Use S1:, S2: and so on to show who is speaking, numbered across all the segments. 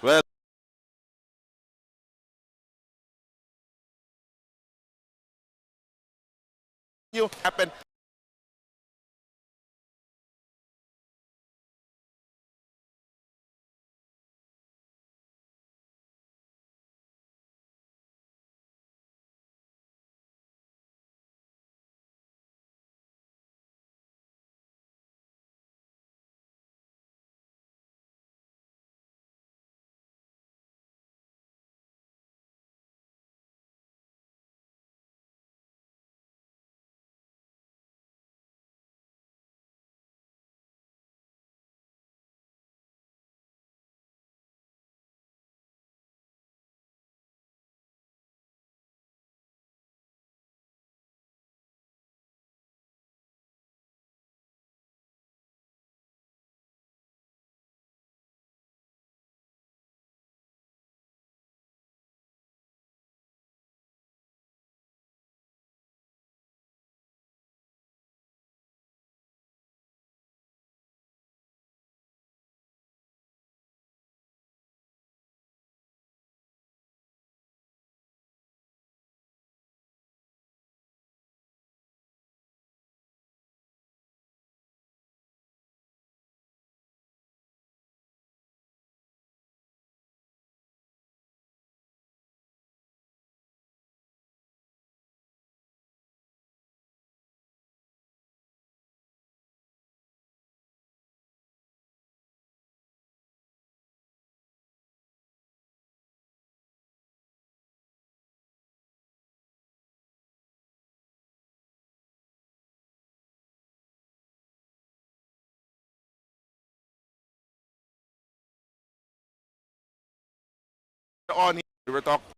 S1: Well, you happen on here. We're talking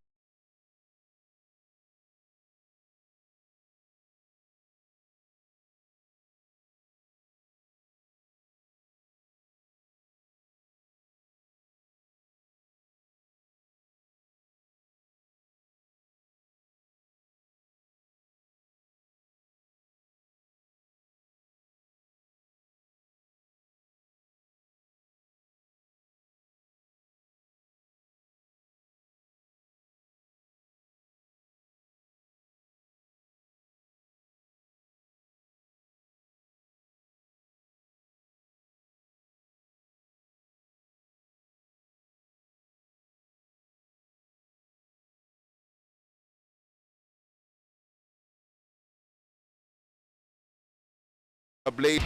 S1: a blade.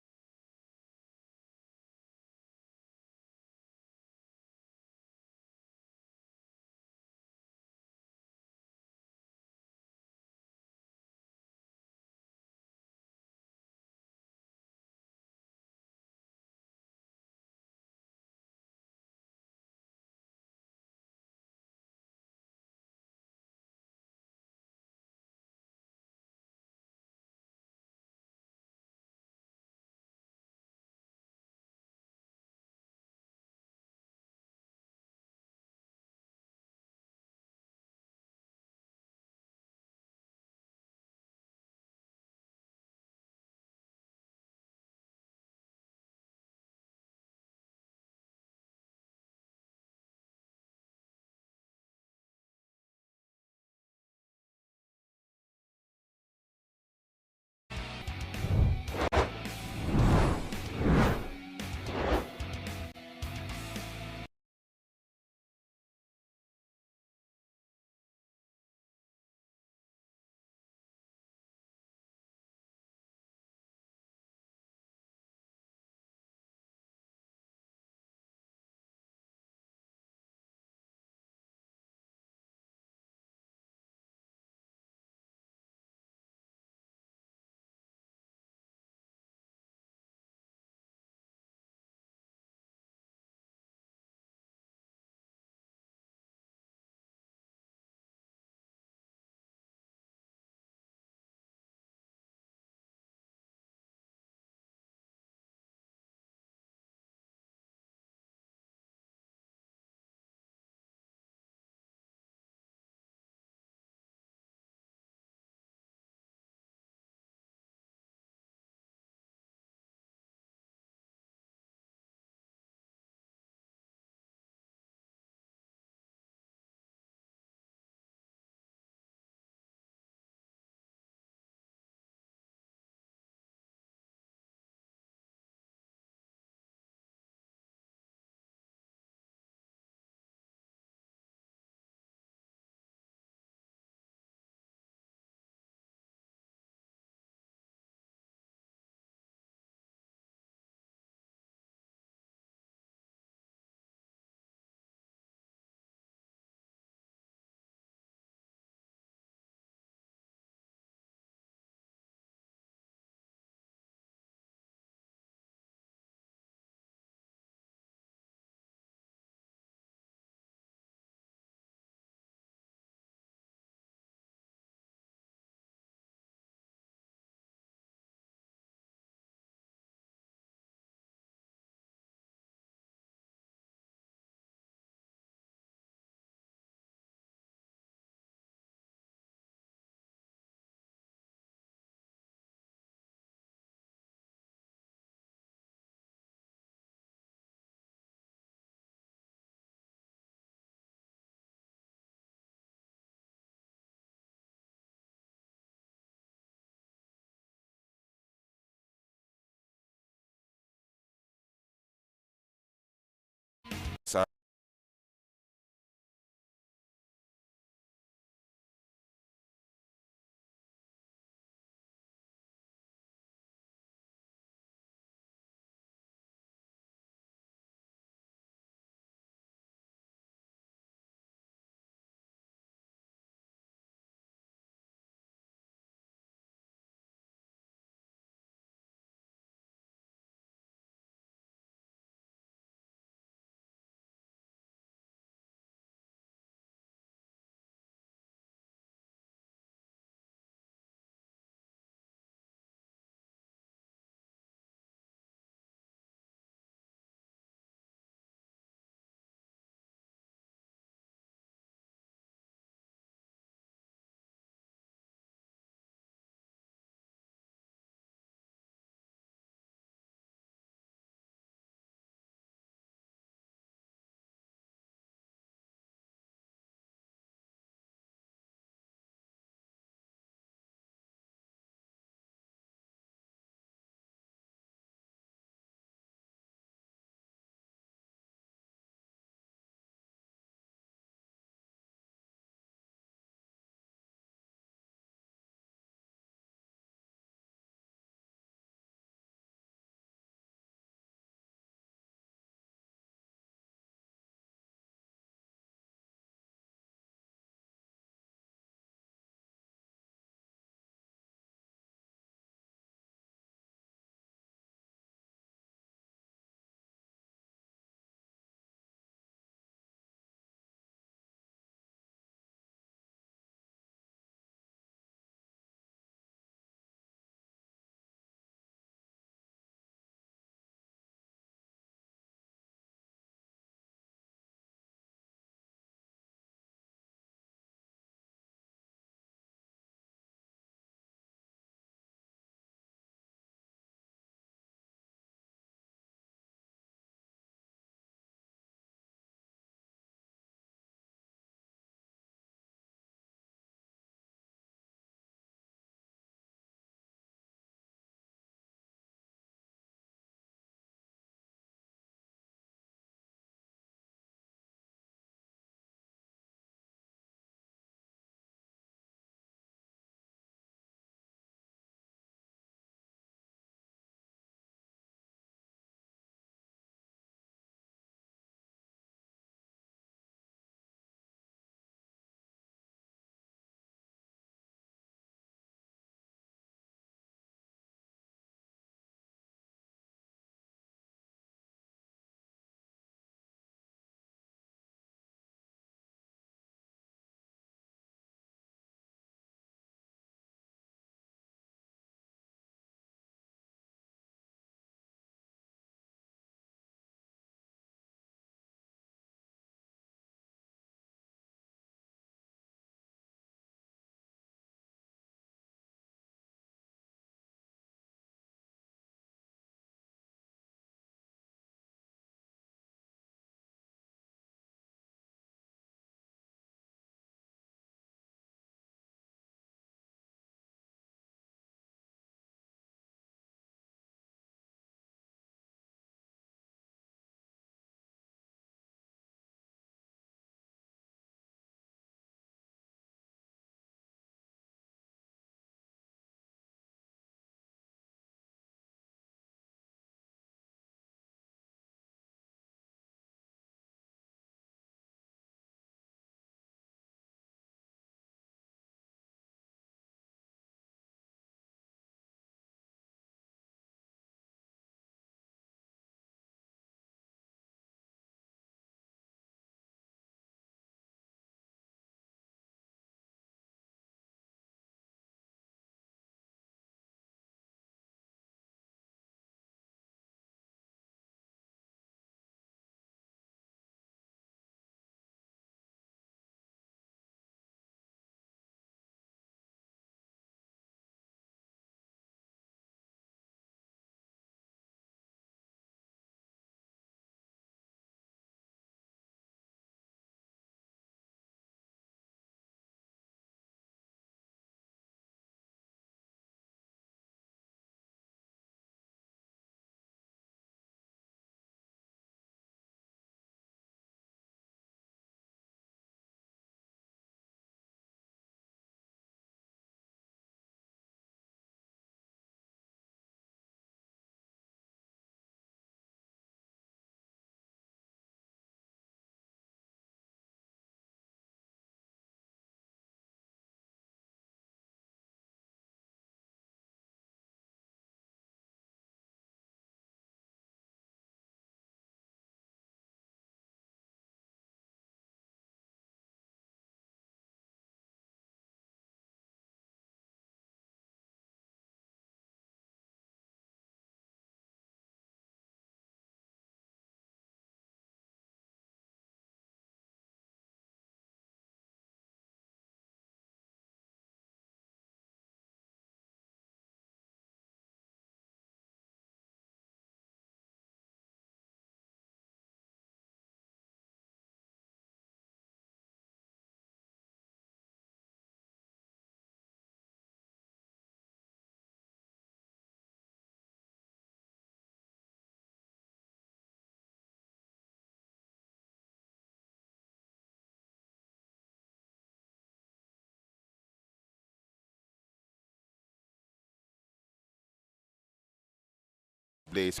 S1: Blaze.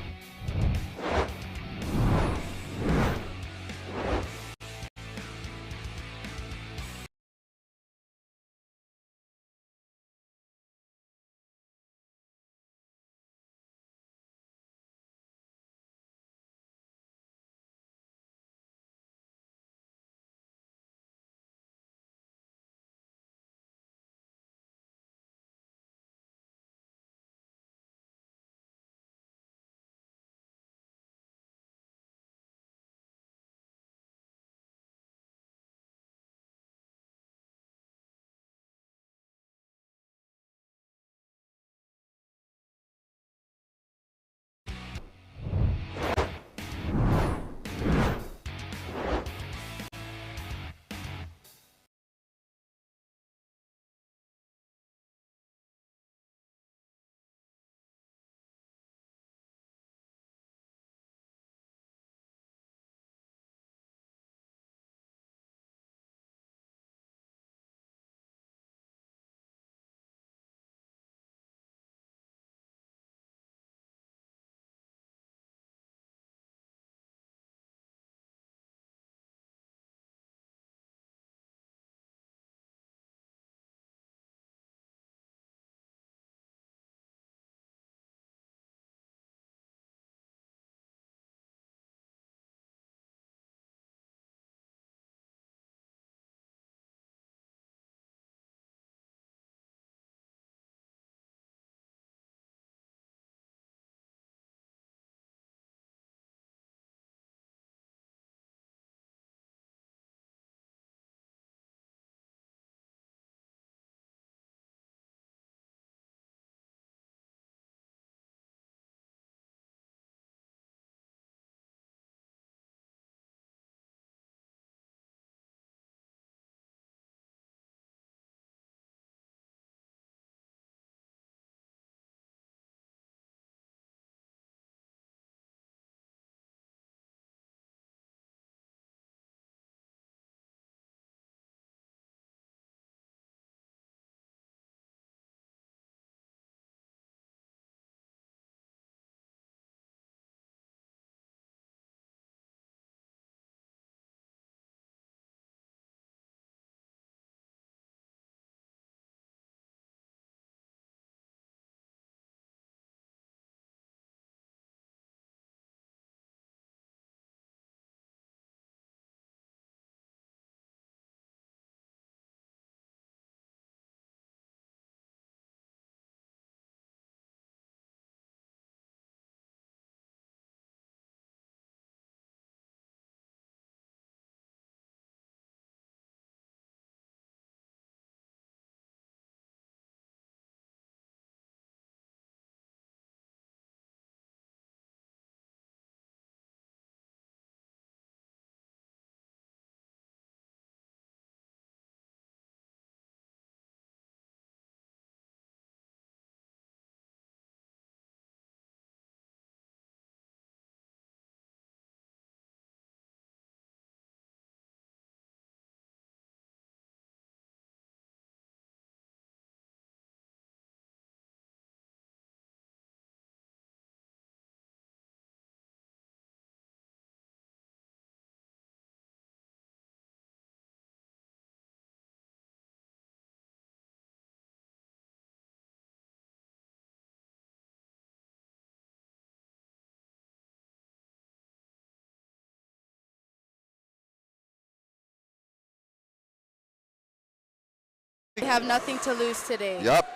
S2: We have nothing to lose today.
S1: Yup.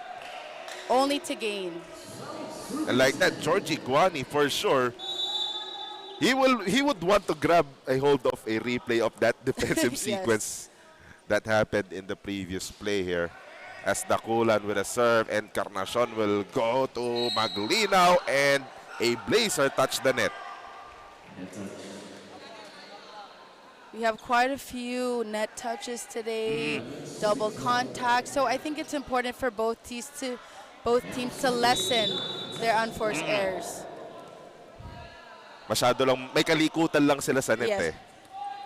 S2: Only to gain.
S1: And like that, Georgie Guani for sure. He would want to grab a hold of a replay of that defensive
S2: Yes.
S1: sequence that happened in the previous play here. As Dakulan with a serve, and Encarnacion will go to Maglinaw, and a Blazer touch the net.
S2: We have quite a few net touches today, double contact. So I think it's important for both teams to lessen their unforced errors.
S1: Masyado lang, may kalikutan lang sila sa net
S2: Yes.
S1: eh.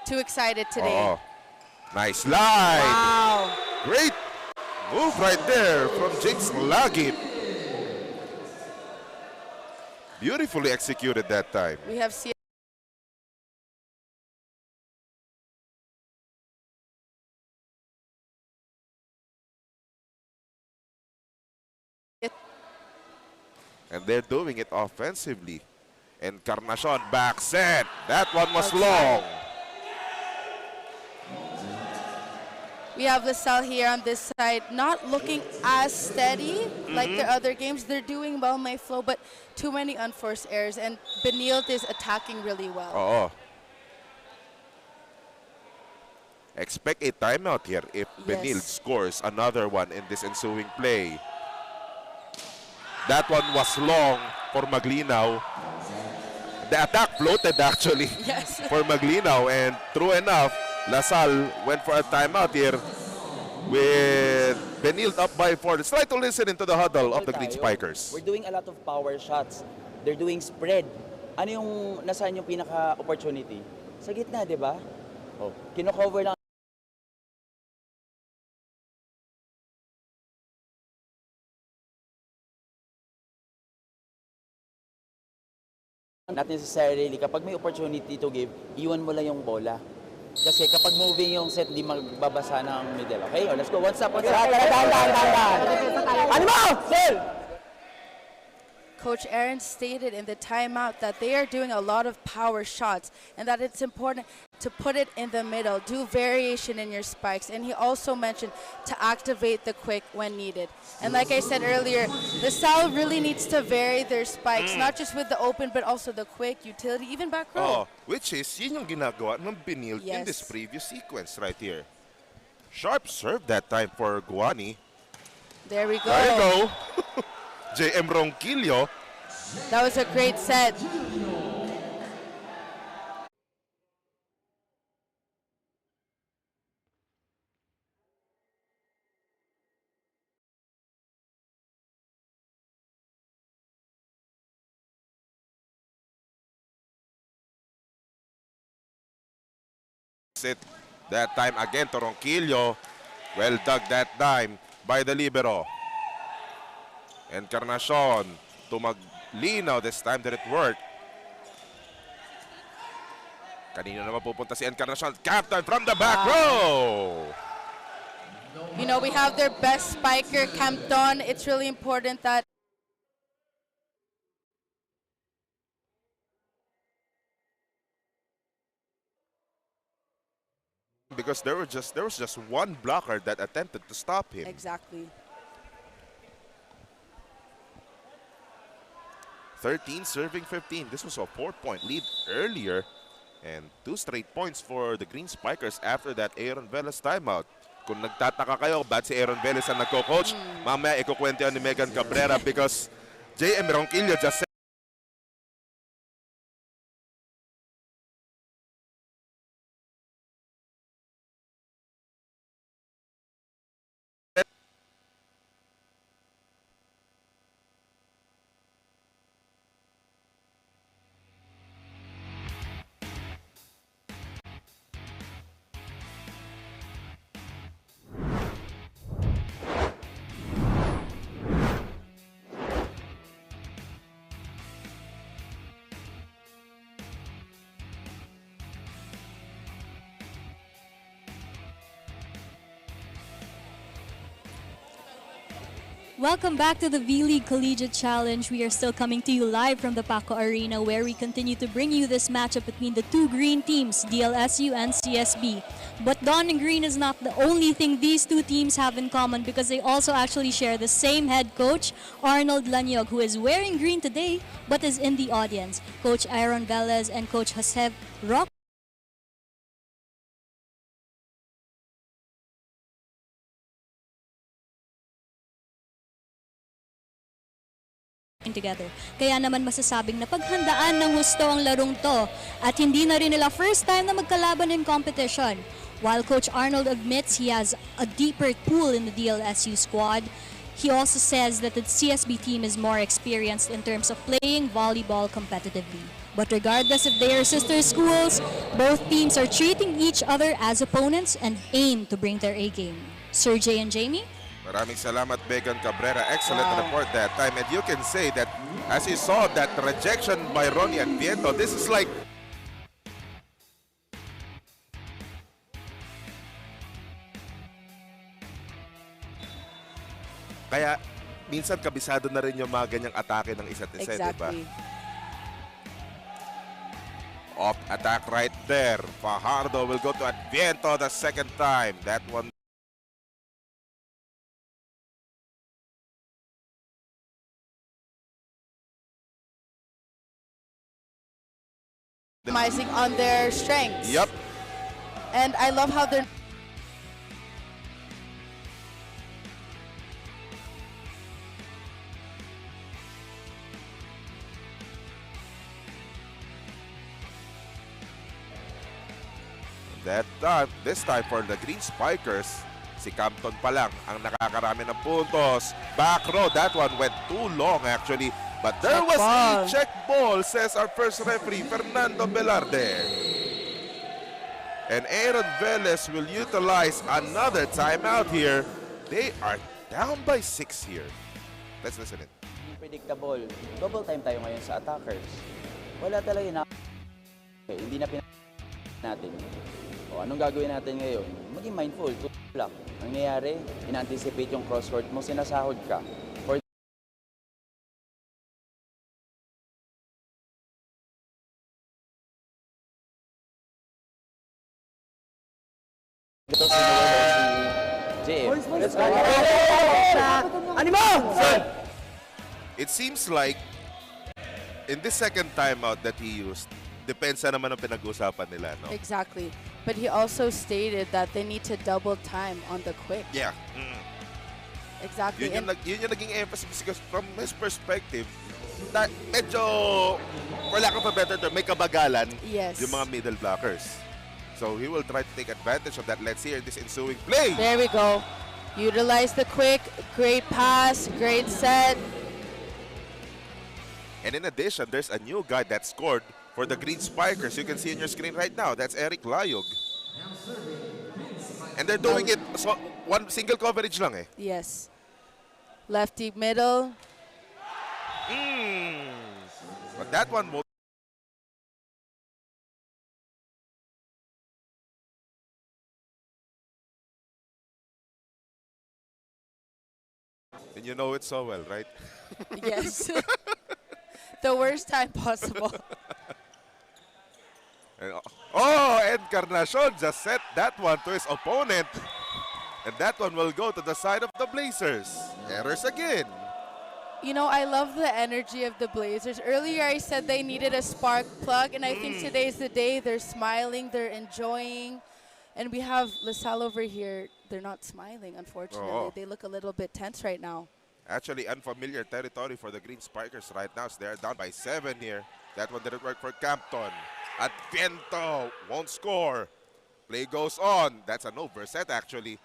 S2: Too excited today.
S1: Oo. Nice slide!
S2: Wow.
S1: Great move right there from Jinx Lagit. Beautifully executed that time.
S2: We have
S1: And they're doing it offensively. Encarnacion back set. That one was
S2: Outside.
S1: long.
S2: We have LaSalle here on this side, not looking as steady like their other games. They're doing well, my flow, but too many unforced errors. And Benilde is attacking really well.
S1: Oo. Expect a timeout here if Benilde scores another one in this ensuing play. That one was long for Maglinaw. The attack floated actually for Maglinaw, and true enough, LaSalle went for a timeout here with Benilde up by 4. Let's try to listen into the huddle of the Green Spikers.
S3: We're doing a lot of power shots. They're doing spread. Ano yung, nasaan yung pinaka-opportunity? Sa gitna, di ba? Oh, kino-cover lang. Not necessarily, kapag may opportunity to give, iwan mo lang yung bola. Kasi kapag moving yung set, di magbabasa ng middle. Okay, let's go. One stop. Ano mo? Sir!
S2: Coach Aaron stated in the timeout that they are doing a lot of power shots and that it's important to put it in the middle, do variation in your spikes. And he also mentioned to activate the quick when needed. And like I said earlier, LaSalle really needs to vary their spikes, not just with the open, but also the quick, utility, even back row.
S1: Which is, yun yung ginagawa ng Benilde in this previous sequence right here. Sharp serve that time for Guani.
S2: There we go.
S1: There you go. JM Ronquillo.
S2: That was a great set.
S1: Sit that time again to Ronquillo. Well dug that time by the libero. Encarnacion to Maglinaw. This time did it work. Kanino naman pupunta si Encarnacion. Captain from the back row.
S2: You know, we have their best spiker, Campton. It's really important that
S1: because there was just one blocker that attempted to stop him.
S2: Exactly.
S1: 13 serving 15. This was a 4-point lead earlier. And 2 straight points for the Green Spikers after that Aaron Velez timeout. Kung nagtataka kayo, ba't si Aaron Velez ang nagko-coach? Mamaya ikukwento yan ni Megan Cabrera because JM Ronquillo just said
S4: Welcome back to the V-League Collegiate Challenge. We are still coming to you live from the Paco Arena where we continue to bring you this matchup between the two green teams, DLSU and CSB. But Dawn and Green is not the only thing these two teams have in common because they also actually share the same head coach, Arnold Lanyog, who is wearing green today but is in the audience. Coach Aaron Velez and Coach Jose Rock together. Kaya naman masasabing napaghandaan ng husto ang larong to at hindi na rin nila first time na magkalaban in competition. While Coach Arnold admits he has a deeper pool in the DLSU squad, he also says that the CSB team is more experienced in terms of playing volleyball competitively. But regardless if they are sister schools, both teams are treating each other as opponents and aim to bring their A game. Sir Jay and Jamie?
S1: Maraming salamat, Megan Cabrera. Excellent report that time. And you can say that as you saw that rejection by Ronnie Adviento, this is like kaya minsan kabisado na rin yung mga ganyang atake ng isa't isa, di ba?
S2: Exactly.
S1: Off attack right there. Fajardo will go to Adviento the second time. That one.
S2: Compromising on their strengths.
S1: Yep.
S2: And I love how they're
S1: This time for the Green Spikers, si Campton pa lang ang nakakarami ng puntos. Back row, that one went too long actually. But there was a check ball, says our first referee, Fernando Velarde. And Aaron Velez will utilize another timeout here. They are down by 6 here. Let's listen in.
S3: Predictable. Double time tayo ngayon sa attackers. Wala talaga na. Okay, hindi na natin. O, anong gagawin natin ngayon? Maging mindful. Lang. Ang nangyayari, ina-anticipate yung cross-court mo, sinasahod ka. For ito si JM. Let's go! Animo!
S1: It seems like in this second timeout that he used, depensa naman ang pinag-usapan nila, no?
S2: exactly. But he also stated that they need to double time on the quick.
S1: Yeah.
S2: Exactly.
S1: Yun yung naging emphasis because from his perspective, medyo, for lack of a better term, may kabagalan
S2: Yes.
S1: yung mga middle blockers. So he will try to take advantage of that. Let's hear this ensuing play.
S2: There we go. Utilize the quick. Great pass. Great set.
S1: And in addition, there's a new guy that scored for the Green Spikers. You can see on your screen right now. That's Eric Layog. And they're doing it so one single coverage lang eh.
S2: Yes. Lefty middle.
S1: But that one will and you know it so well, right?
S2: Yes. The worst time possible.
S1: And, oh, Encarnacion just set that one to his opponent. And that one will go to the side of the Blazers. Errors again.
S2: You know, I love the energy of the Blazers. Earlier I said they needed a spark plug, and I think today's the day. They're smiling, they're enjoying. And we have LaSalle over here. They're not smiling, unfortunately.
S1: Oh.
S2: They look a little bit tense right now.
S1: Actually, unfamiliar territory for the Green Spikers right now. So they're down by 7 here. That one didn't work for Campton. Adviento won't score. Play goes on. That's an overset, actually.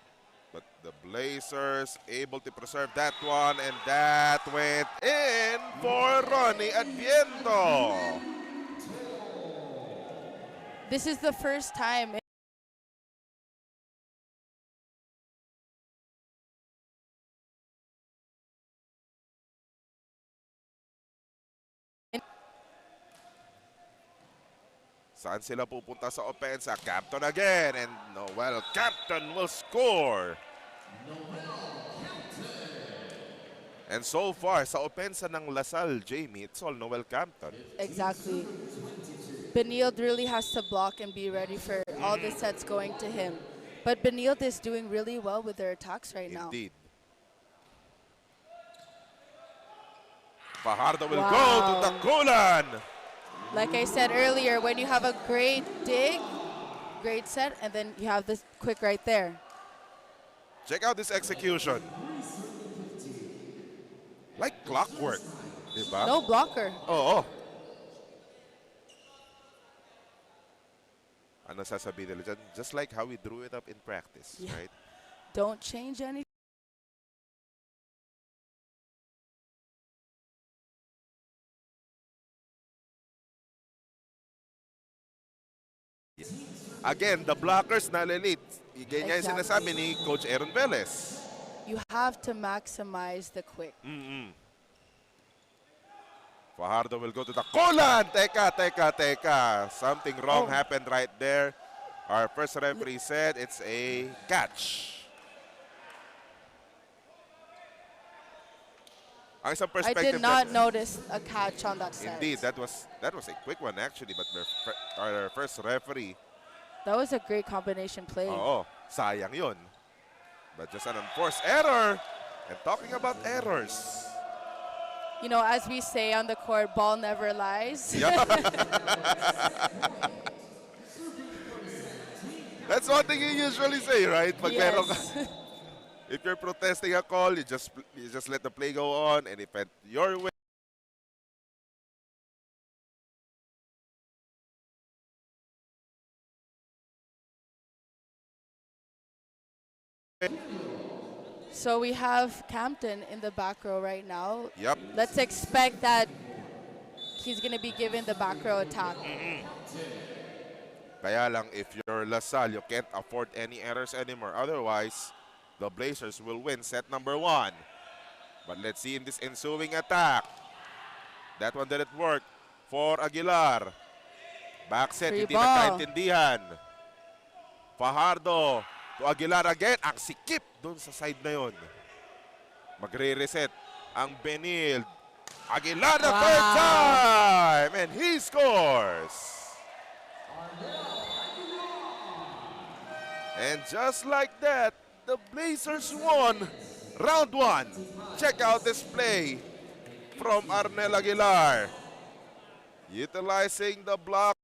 S1: But the Blazers able to preserve that one. And that went in for Ronnie Adviento.
S2: This is the first time.
S1: Saan sila pupunta sa opensa? Campton again. And Noel Campton will score. And so far, sa opensa ng LaSalle, Jamie, it's all Noel Campton.
S2: Exactly. Benilde really has to block and be ready for all the sets going to him. But Benilde is doing really well with their attacks right now.
S1: Indeed. Fajardo will go to Takulan.
S2: Like I said earlier, when you have a great dig, great set, and then you have this quick right there.
S1: Check out this execution. Like clockwork. Diba?
S2: No blocker.
S1: Oo. Ano sasabihin nila dyan? Just like how we drew it up in practice,
S2: Yeah.
S1: right?
S2: Don't change anything.
S1: Again, the blockers na elite. Ganyan yung
S2: Exactly.
S1: sinasabi ni Coach Aaron Velez.
S2: You have to maximize the quick.
S1: Fajardo will go to the Kulan. Teka. Something wrong happened right there. Our first referee said it's a catch. Ang isang
S2: I
S1: perspective
S2: did not notice a catch on that set.
S1: Indeed, that was a quick one actually, but our first referee,
S2: That was a great combination play.
S1: sayang yun. But just an unforced error. And talking about errors.
S2: You know, as we say on the court, ball never lies.
S1: That's one thing you usually say, right? Pag meron ka,
S2: Yes.
S1: if you're protesting a call, you just let the play go on, and if at your way,
S2: So we have Campton in the back row right now.
S1: yep,
S2: Let's expect that he's going to be given the back row attack.
S1: kaya lang if you're LaSalle, you can't afford any errors anymore. Otherwise, the Blazers will win set number 1. But let's see in this ensuing attack. That one didn't work for Aguilar. Back set,
S2: Free
S1: hindi
S2: ball.
S1: nagkaintindihan. Fajardo to Aguilar again. Ang sikip doon sa side na yon. Magre-reset ang Benil. Aguilar the third time! And he scores! And just like that, the Blazers won round 1. Check out this play from Arnel Aguilar. Utilizing the block.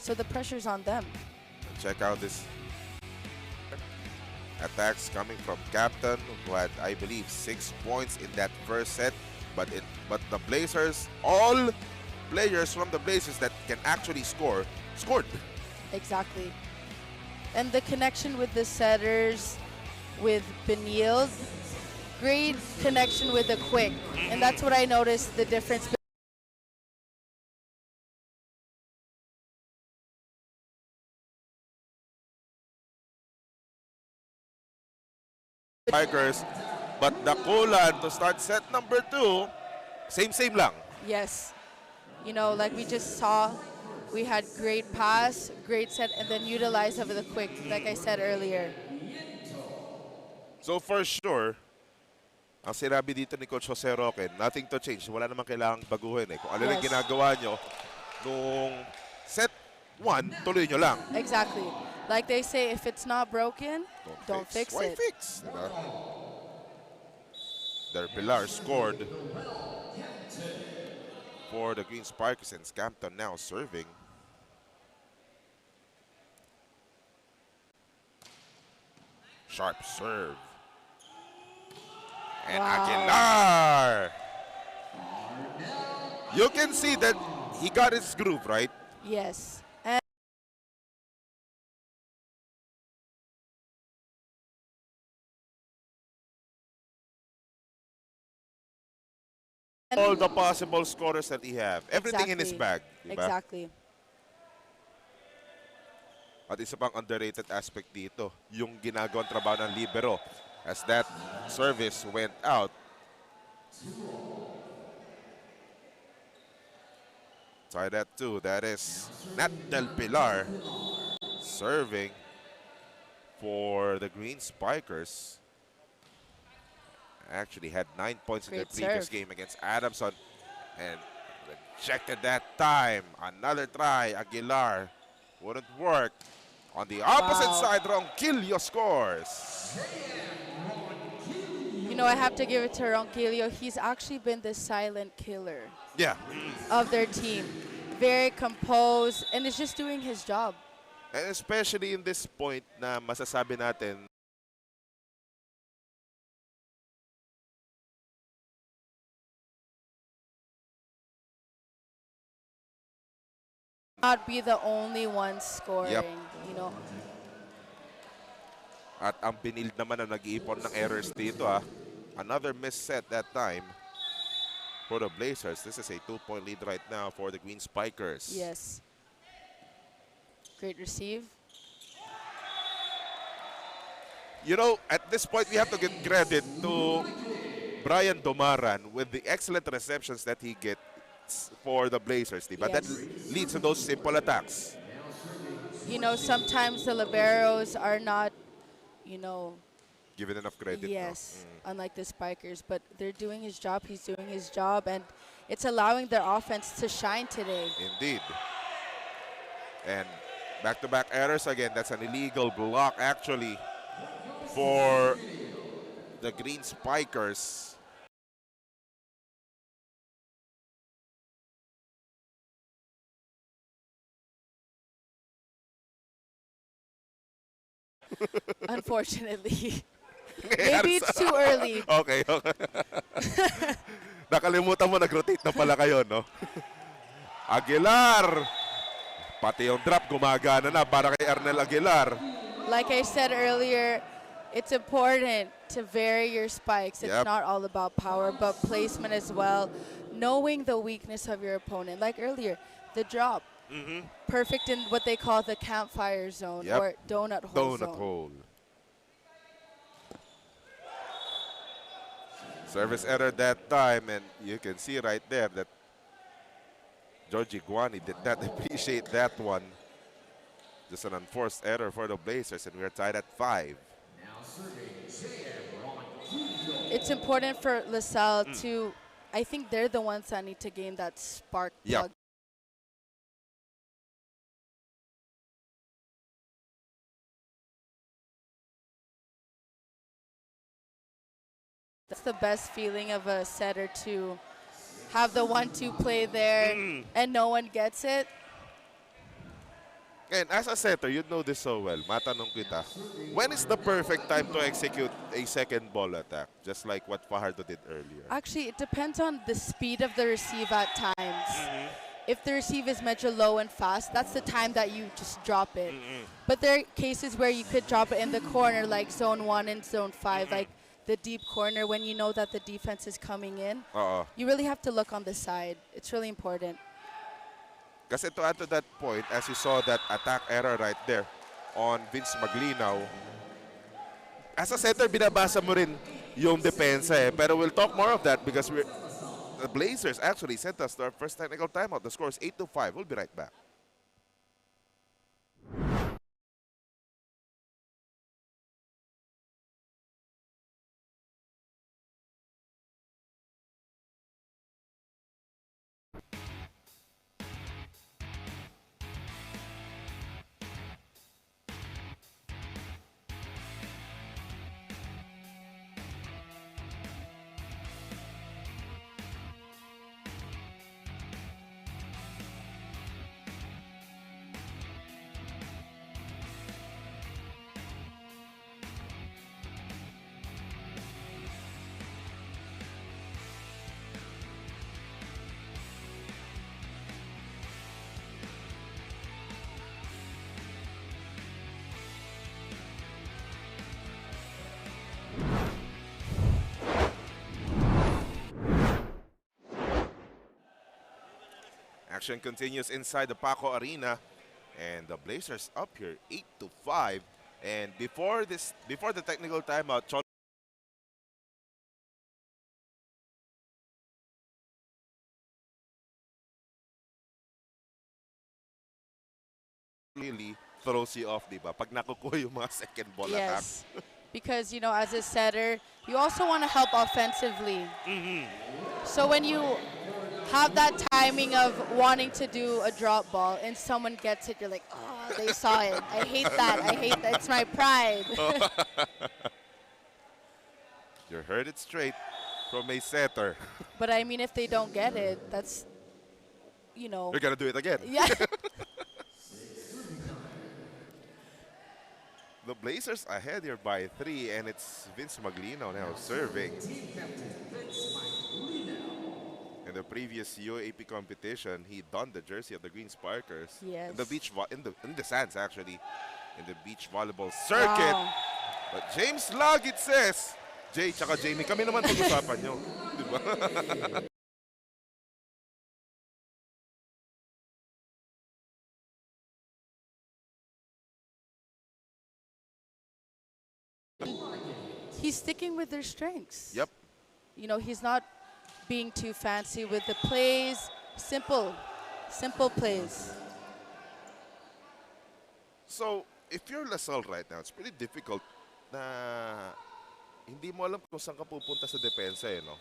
S2: So the pressure's on them.
S1: Check out this attacks coming from Captain, who had, I believe, 6 points in that first set. But the Blazers, all players from the Blazers that can actually score, scored.
S2: Exactly. And the connection with the setters, with Benil. Great connection with the quick. And that's what I noticed the difference.
S1: Spikers. But the Kulan to start set number 2, same lang.
S2: Yes. You know, like we just saw, we had great pass, great set, and then utilize of the quick, like I said earlier.
S1: So for sure, ang sinabi dito ni Coach Jose Roque, nothing to change. Wala namang kailangang baguhin eh. Kung ano lang ginagawa nyo nung set 1, tuloy nyo lang.
S2: Exactly. Like they say, if it's not broken, don't fix
S1: Why
S2: it.
S1: fix? Diba? Their Pilar scored for the Green Spikers, and Scampton now serving. Sharp serve. And Aguilar. You can see that he got his groove, right?
S2: Yes. And
S1: All the possible scorers that he have. Everything in his bag. Diba?
S2: Exactly.
S1: At isa pang underrated aspect dito, yung ginagawang trabaho ng libero. As that service went out, try that too. That is Nat Del Pilar serving for the Green Spikers. Actually had 9 points in the previous game against Adamson and rejected that time. Another try, Aguilar. Wouldn't work. On the opposite side, Ronquillo scores.
S2: You know, I have to give it to Ronquillo. He's actually been the silent killer of their team. Very composed, and is just doing his job.
S1: And especially in this point na masasabi natin,
S2: Not be the only one scoring, you know.
S1: at ang Benil naman na nag-iipon ng errors dito. Another missed set that time for the Blazers. This is a 2-point lead right now for the Green Spikers.
S2: Yes. Great receive.
S1: You know, at this point, we have to give credit to Brian Domaran with the excellent receptions that he gets for the Blazers. Diba?
S2: Yes.
S1: That leads to those simple attacks.
S2: You know, sometimes the liberos are not, you know,
S1: Given enough credit.
S2: yes,
S1: No?
S2: unlike the Spikers, but they're doing his job. He's doing his job, and it's allowing their offense to shine today.
S1: Indeed. And back-to-back errors again. That's an illegal block, actually, for the Green Spikers.
S2: Unfortunately. Maybe it's too early.
S1: Okay. Nakalimutan mo, nag-rotate na pala kayo, no? Aguilar. Pati yung drop, gumagana na para kay Arnel Aguilar.
S2: Like I said earlier, it's important to vary your spikes. It's
S1: Yep.
S2: not all about power, but placement as well. Knowing the weakness of your opponent. Like earlier, the drop. Perfect in what they call the campfire zone
S1: Yep.
S2: or donut hole
S1: Donut
S2: zone.
S1: hole. Service error that time, and you can see right there that Georgie Guani did not appreciate that one. Just an unforced error for the Blazers, and we're tied at 5.
S2: It's important for LaSalle to, I think they're the ones that need to gain that spark
S1: Yep.
S2: plug. That's the best feeling of a setter, to have the 1-2 play there and no one gets it.
S1: And as a setter, you know this so well. Matanong kita, when is the perfect time to execute a second ball attack? Just like what Fajardo did earlier.
S2: Actually, it depends on the speed of the receive at times. if the receive is medyo low and fast, that's the time that you just drop it. But there are cases where you could drop it in the corner, like zone 1 and zone 5, like the deep corner when you know that the defense is coming in. You really have to look on the side. It's really important.
S1: Kasi to add to that point, as you saw that attack error right there on Vince Maglinaw, as a center, binabasa mo rin yung depensa eh. Pero we'll talk more of that because the Blazers actually sent us to our first technical timeout. The score is 8-5. We'll be right back. Action continues inside the Paco Arena, and the Blazers up here 8-5. And before the technical timeout, Cholo really throws you off, diba? Pag nakukuha yung mga second ball attacks.
S2: Yes, because, you know, as a setter, you also want to help offensively. So when you have that timing of wanting to do a drop ball and someone gets it, you're like, oh, they saw it. I hate that. I hate that. It's my pride.
S1: You heard it straight from a setter.
S2: But I mean, if they don't get it, that's, you know.
S1: You're gonna do it again.
S2: Yeah.
S1: The Blazers ahead here by 3, and it's Vince Maglino now serving. In the previous UAP competition, he donned the jersey of the Green Sparkers.
S2: Yes.
S1: In the sands, actually, in the beach volleyball circuit.
S2: Wow.
S1: But James Lug, it says, Jay tsaka Jamie, kami naman pag-usapan nyo. Diba?
S2: He's sticking with their strengths.
S1: Yep.
S2: You know, he's not being too fancy with the plays. Simple plays.
S1: So, if you're Lasal right now, it's pretty difficult na hindi mo alam kung saan ka pupunta sa depensa eh, no?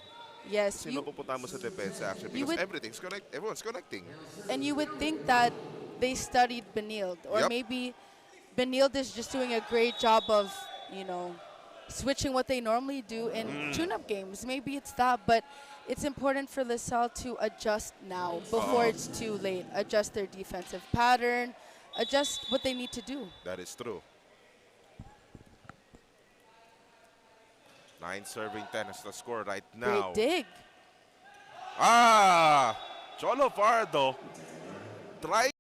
S2: Yes.
S1: Sino pupunta mo sa depensa actually because everyone's connecting.
S2: And you would think that they studied Benilde, or
S1: Yep.
S2: maybe Benilde is just doing a great job of, you know, switching what they normally do in tune-up games. Maybe it's that, but it's important for LaSalle to adjust now before it's too late. Adjust their defensive pattern, adjust what they need to do.
S1: That is true. 9 serving 10 is the score right now.
S2: Great dig.
S1: Cholo Fardo try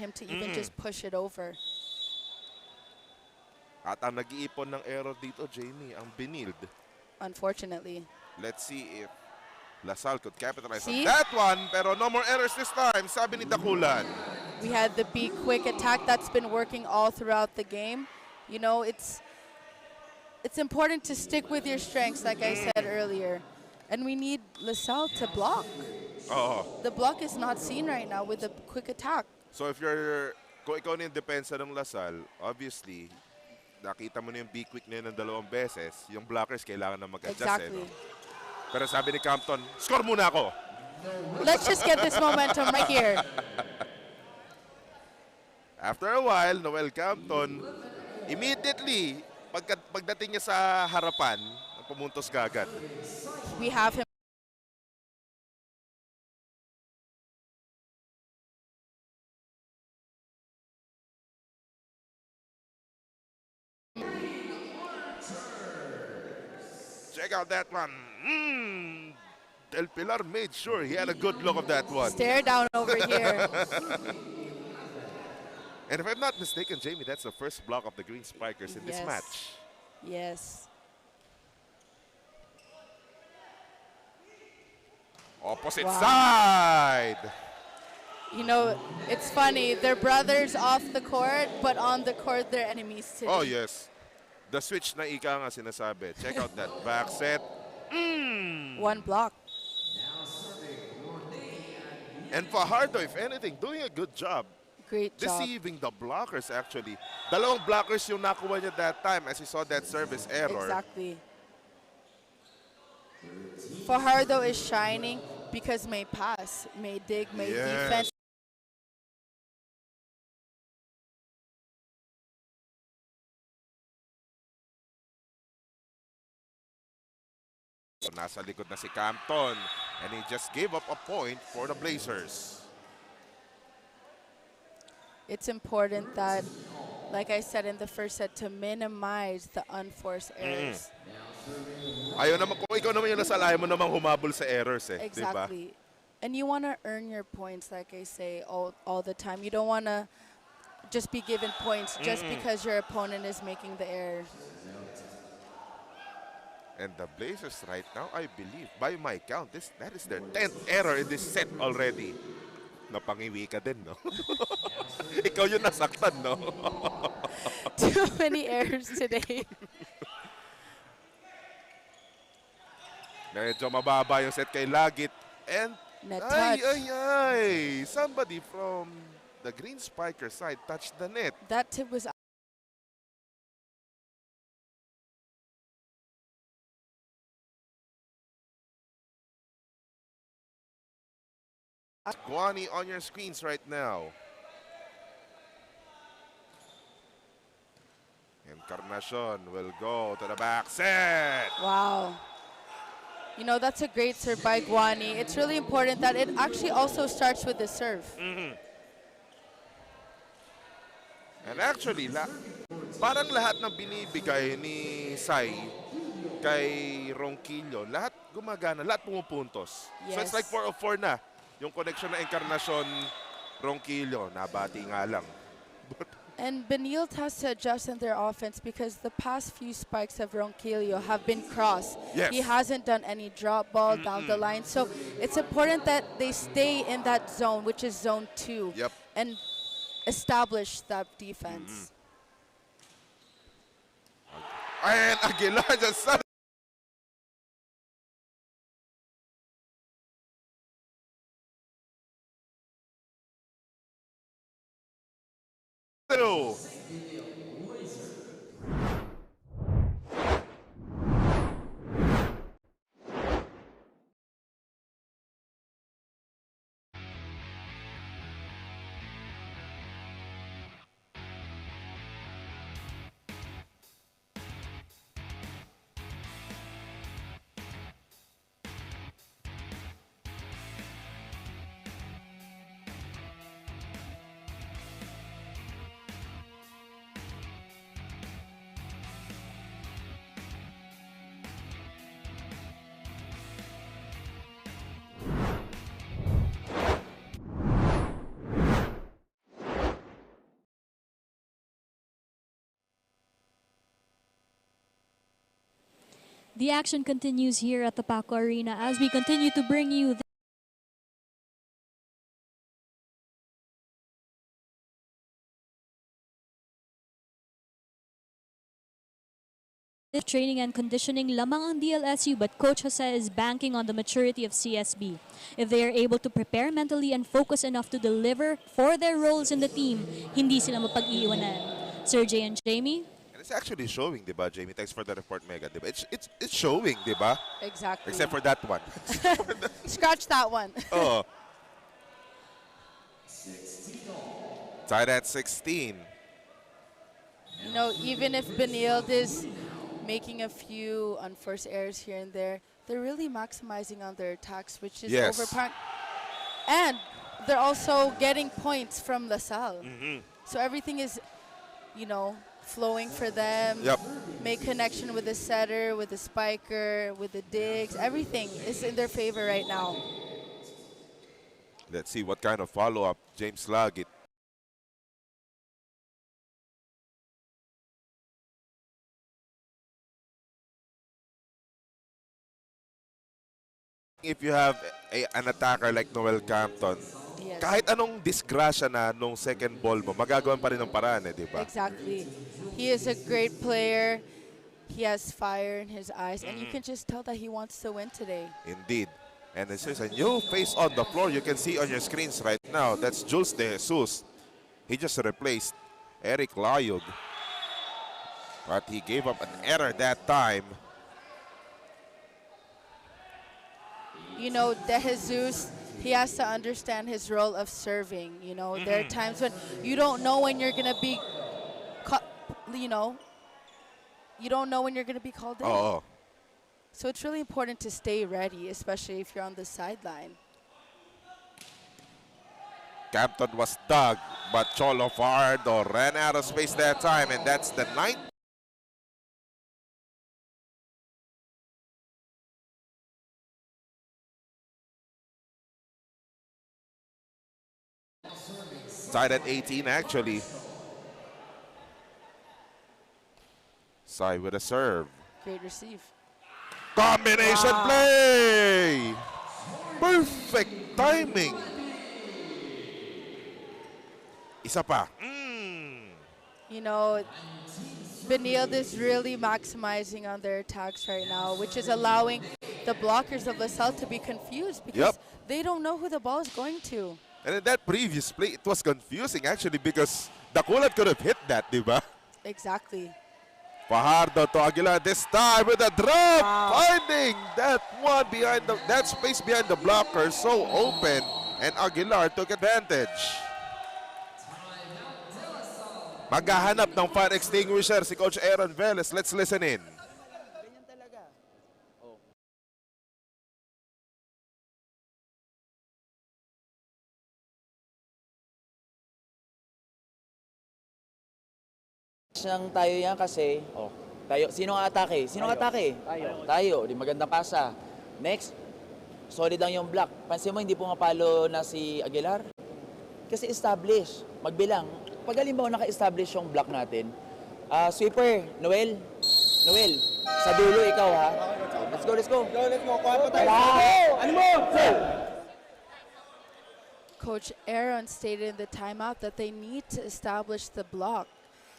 S2: Him to even just push it over.
S1: at ang nag-iipon ng error dito, Jamie, ang Benilde.
S2: Unfortunately.
S1: Let's see if LaSalle could capitalize
S2: See?
S1: on that one, pero no more errors this time, sabi ni Dakulan.
S2: We had the be quick attack that's been working all throughout the game. You know, it's important to stick with your strengths, like I said earlier. And we need LaSalle to block. The block is not seen right now with the quick attack.
S1: So if kung ikaw na yung depensa ng LaSalle, obviously, nakita mo na yung B-quick na yun ng 2 beses, yung blockers kailangan na mag-adjust.
S2: Exactly.
S1: Pero sabi ni Campton, score muna ako.
S2: Let's just get this momentum right here.
S1: After a while, Noel Campton, immediately, pagdating niya sa harapan, pumuntos kagad.
S2: We have him.
S1: Check out that one. Del Pilar made sure he had a good look of that one.
S2: Stare down over here.
S1: And if I'm not mistaken, Jamie, that's the first block of the Green Spikers in this
S2: Yes.
S1: match.
S2: Yes.
S1: Opposite
S2: Wow.
S1: side.
S2: You know, it's funny. They're brothers off the court, but on the court, they're enemies today.
S1: Oh, yes. The switch na ika nga sinasabi. Check out that back set.
S2: One block.
S1: And Fajardo, if anything, doing a good job.
S2: Great job.
S1: Deceiving the blockers, actually. Dalawang blockers yung nakuha niya that time as he saw that service error.
S2: Exactly. Fajardo is shining because may pass, may dig, may
S1: Yes.
S2: defense.
S1: So nasa likod na si Campton and he just gave up a point for the Blazers.
S2: It's important that, like I said in the first set, to minimize the unforced errors.
S1: Ayaw naman, kung ikaw naman yung nasa lahi mo namang humabol sa errors eh. Diba?
S2: Exactly. And you want to earn your points, like I say, all the time. You don't want to just be given points just because your opponent is making the error.
S1: And the Blazers right now, I believe, by my count, that is their 10th error in this set already. Napangiwi ka din, no? Ikaw yung nasaktan, no?
S2: Too many errors today.
S1: Medyo mababa yung set kay Lagit. And,
S2: Net
S1: ay,
S2: touch.
S1: ay, ay, somebody from the Green Spiker side touched the net.
S2: That tip was
S1: Guani on your screens right now. Encarnacion will go to the back set.
S2: wow. You know, that's a great serve by Guani. It's really important that it actually also starts with the serve.
S1: And actually, parang lahat ng binibigay ni Sai kay Ronquillo, lahat gumagana, lahat pumupuntos. So it's
S2: Yes.
S1: like 4 of 4 na. Yung connection na Encarnacion, Ronquillo, nabati nga lang.
S2: And Benilde has to adjust in their offense because the past few spikes of Ronquillo have been cross.
S1: Yes.
S2: He hasn't done any drop ball down the line. So it's important that they stay in that zone, which is zone 2,
S1: Yep.
S2: and establish that defense.
S1: And Aguilar just through.
S4: The action continues here at the Paco Arena as we continue to bring you this training and conditioning lamang ang DLSU, but Coach Jose is banking on the maturity of CSB. If they are able to prepare mentally and focus enough to deliver for their roles in the team, hindi sila mapag-iiwanan. Sir Jay and Jamie?
S1: And it's actually showing, diba, Jamie? Thanks for the report, Mega. Diba? It's showing, diba?
S2: Exactly.
S1: Except for that one.
S2: Scratch that one.
S1: Oh. Tied at 16.
S2: You know, even if Benilde is making a few unforced errors here and there, they're really maximizing on their attacks, which is
S1: Yes.
S2: overpowering. And they're also getting points from LaSalle. So everything is, you know, flowing for them.
S1: Yep.
S2: Make connection with the setter, with the spiker, with the digs. Everything is in their favor right now.
S1: Let's see what kind of follow-up James Laggett. If you have an attacker like Noel Campton,
S2: Yes.
S1: kahit anong disgrasya na nung second ball mo, magagawan pa rin ng paraan, di ba?
S2: Exactly. He is a great player. He has fire in his eyes, and you can just tell that he wants to win today.
S1: Indeed. And this is a new face on the floor. You can see on your screens right now. That's Jules De Jesus. He just replaced Eric Layog. But he gave up an error that time.
S2: You know, De Jesus, he has to understand his role of serving. You know, there are times when you don't know when you're gonna be, you know, you don't know when you're gonna be called in.
S1: Oo.
S2: So it's really important to stay ready, especially if you're on the sideline.
S1: Campton was dug, but Cholo Fardo ran out of space that time, and that's the ninth. Tied at 18, actually. Sai with a serve.
S2: Great receive.
S1: Combination
S2: Wow.
S1: play! Perfect timing. Isa pa.
S2: You know, Benilde is really maximizing on their attacks right now, which is allowing the blockers of LaSalle to be confused because they don't know who the ball is going to.
S1: And in that previous play, it was confusing actually because Dakulat could have hit that, di ba?
S2: Exactly.
S1: Fajardo to Aguilar this time with a drop,
S2: Wow.
S1: finding that one behind that space behind the blocker so open, and Aguilar took advantage. Maghahanap ng fire extinguisher si Coach Aaron Velez. Let's listen in.
S3: Ganyan talaga. Oh. Siyang tayo yan kasi, tayo, sino ang atake? Sino ang atake? Tayo, di magandang pasa. Next, solid lang yung block. Pansin mo, hindi pumapalo na si Aguilar. Kasi establish, magbilang. Pag halimbawa naka-establish yung block natin, sweeper, Noel, sa dulo ikaw ha. Let's go, let's go. Ano mo?
S2: Coach Aaron stated in the timeout that they need to establish the block.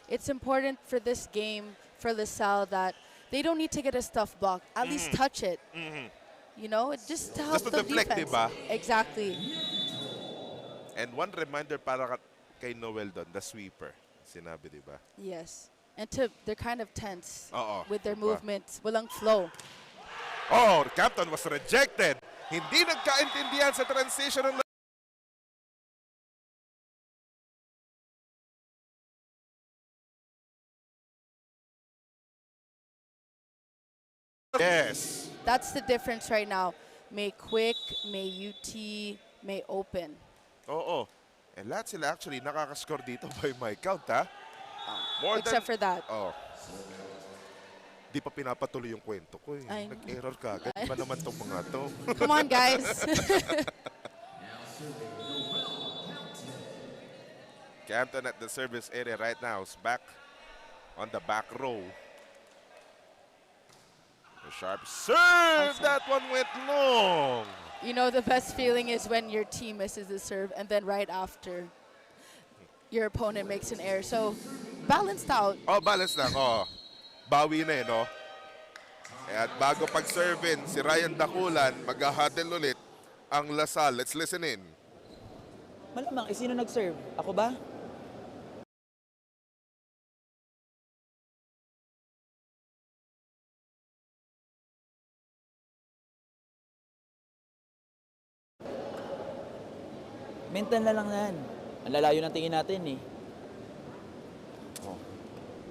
S2: It's important for this game for LaSalle that they don't need to get a stuff block. At least touch it. You know, just to help
S1: Just to
S2: the
S1: deflect,
S2: defense.
S1: diba?
S2: Exactly.
S1: And one reminder para kay Noel doon, the sweeper. Sinabi, di ba?
S2: Yes. And they're kind of tense
S1: Oo.
S2: with their
S1: Diba?
S2: movements. Walang flow.
S1: Oh, Captain was rejected. Hindi nagkaintindihan sa transition ng Yes.
S2: That's the difference right now. May quick, may UT, may open.
S1: Oo. And lahat sila actually nakakascore dito by my count, ha? More
S2: Except for that.
S1: Oh. Di pa pinapatuloy yung kwento ko eh.
S2: I know.
S1: Nag-error ka agad. Iba naman tong mga to.
S2: Come on, guys.
S1: Campton at the service area right now is back on the back row. A sharp serve.
S2: Awesome.
S1: That one went long.
S2: You know, the best feeling is when your team misses the serve and then right after your opponent makes an error. So, balanced out.
S1: Oh, balance lang. Oh. Bawi na eh, no? At bago pag-serve in, si Ryan Dakulan, mag-huddle ulit ang LaSalle. Let's listen in.
S3: Malamang, sino nag-serve? Ako ba? Mental na lang yan. Ang lalayo ng tingin natin eh.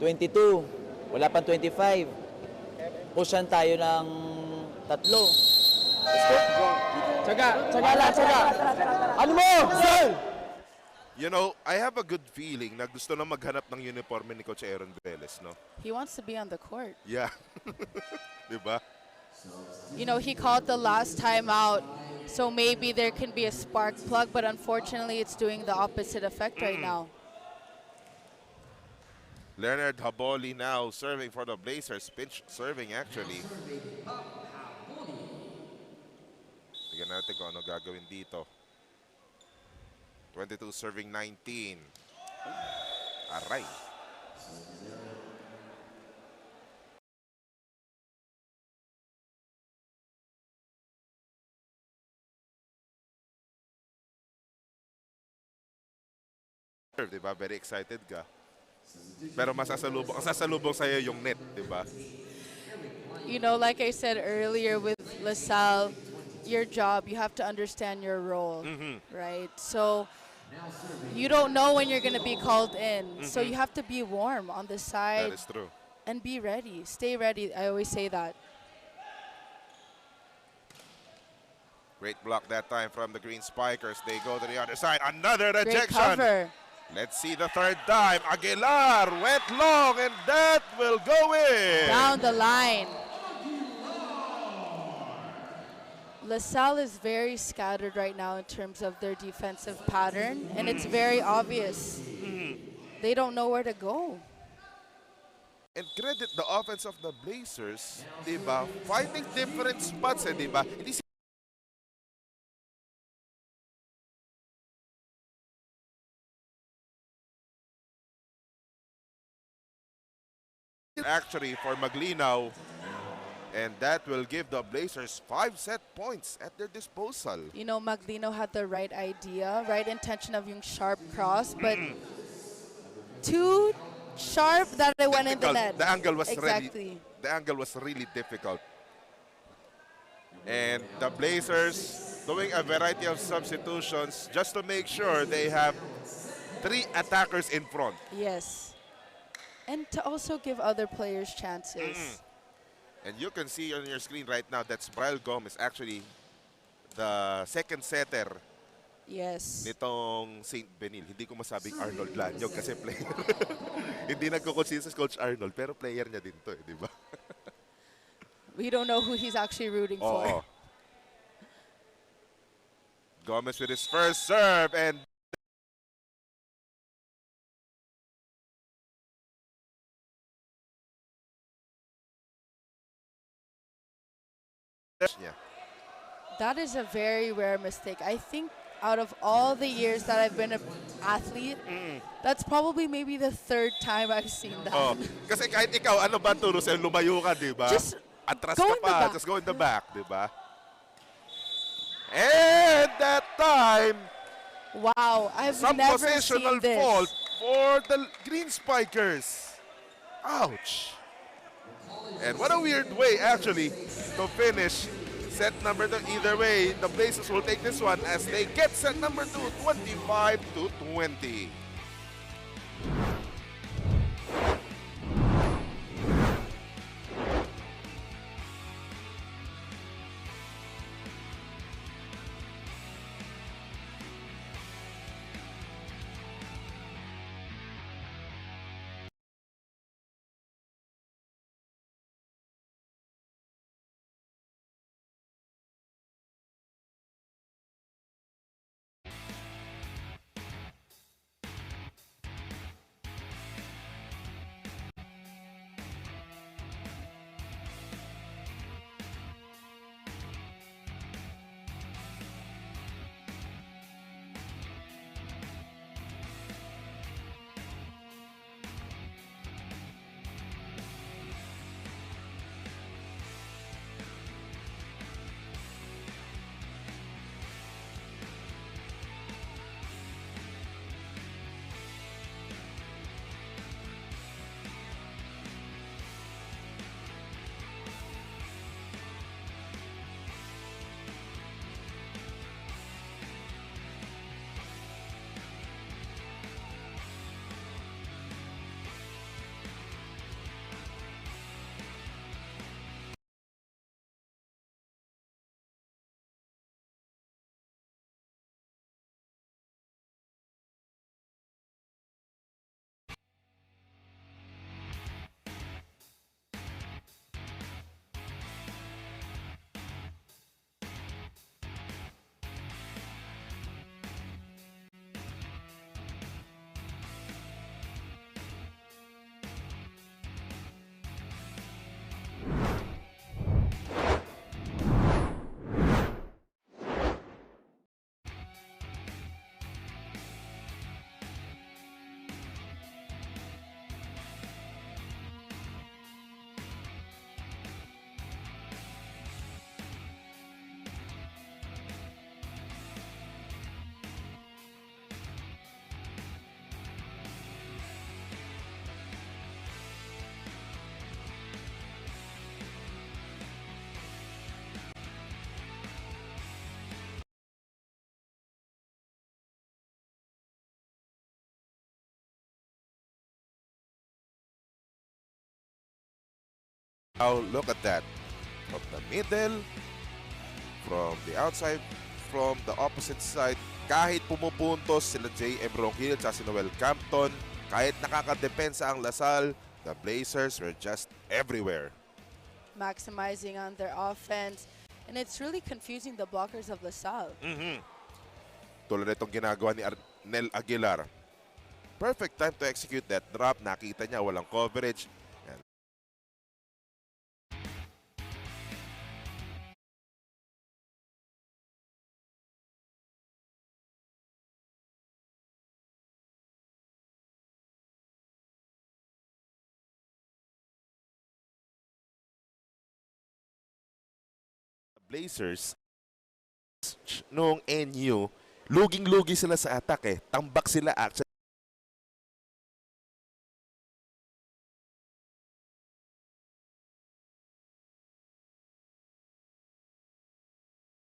S3: 22. Wala pang 25. Pushan tayo ng 3. Let's go. Tsaga lang, tsaga. Ano mo? Sir!
S1: You know, I have a good feeling na gusto na maghanap ng uniforme ni Coach Aaron Velez, no?
S2: He wants to be on the court.
S1: Yeah. Diba?
S2: You know, he called the last time out, so maybe there can be a spark plug, but unfortunately it's doing the opposite effect right now.
S1: Leonard Haboli now serving for the Blazers. Pinch serving actually. Tignan natin kung ano gagawin dito. 22 serving 19. Aray. Diba? Very excited ka. Pero ang sasalubong sa'yo yung net, diba?
S2: You know, like I said earlier with LaSalle, your job, you have to understand your role, right? So you don't know when you're going to be called in. So you have to be warm on the side
S1: That is true.
S2: and be ready. Stay ready. I always say that.
S1: Great block that time from the Green Spikers. They go to the other side. Another
S2: Great
S1: rejection.
S2: cover.
S1: Let's see the third time. Aguilar went long, and that will go in.
S2: Down the line. LaSalle is very scattered right now in terms of their defensive pattern, and it's very obvious. They don't know where to go.
S1: And credit the offense of the Blazers, diba? Finding different spots, diba? Hindi actually for Maglinaw, and that will give the Blazers 5 set points at their disposal.
S2: You know, Maglino had the right idea, right intention of yung sharp cross, but too sharp that it went in the net.
S1: The angle was
S2: exactly.
S1: really difficult. And the Blazers doing a variety of substitutions just to make sure they have 3 attackers in front.
S2: Yes. And to also give other players chances.
S1: And you can see on your screen right now that Brian Gomez actually the second setter
S2: Yes.
S1: nitong St. Benil. Hindi ko masabing Arnold Lanyog kasi player. Hindi nagko-consider si Coach Arnold pero player niya din to, di ba?
S2: We don't know who he's actually rooting for.
S1: Gomez with his first serve, and
S2: That is a very rare mistake. I think out of all the years that I've been an athlete, that's probably maybe the 3rd time I've seen that.
S1: Kasi kahit ikaw, ano ba turo sa'yo, lumayo ka, di ba?
S2: Just
S1: atras
S2: go
S1: ka
S2: in the
S1: pa,
S2: back.
S1: just go in the back, di ba? And that time,
S2: Wow, I've
S1: some
S2: never
S1: positional
S2: seen this.
S1: fault for the Green Spikers. Ouch. And what a weird way, actually, to finish set number 2. Either way, the Blazers will take this one as they get set number 2, 25-20. Now, look at that. From the middle, from the outside, from the opposite side, kahit pumupuntos sila J.M. Ronquillo at si Noel Campton, kahit nakakadepensa ang Lasal, the Blazers were just everywhere.
S2: Maximizing on their offense. And it's really confusing the blockers of LaSalle.
S1: Tulad itong ginagawa ni Arnel Aguilar. Perfect time to execute that drop. Nakita niya, walang coverage. And Blazers, noong NU, luging-lugi sila sa attack eh. Tambak sila actually.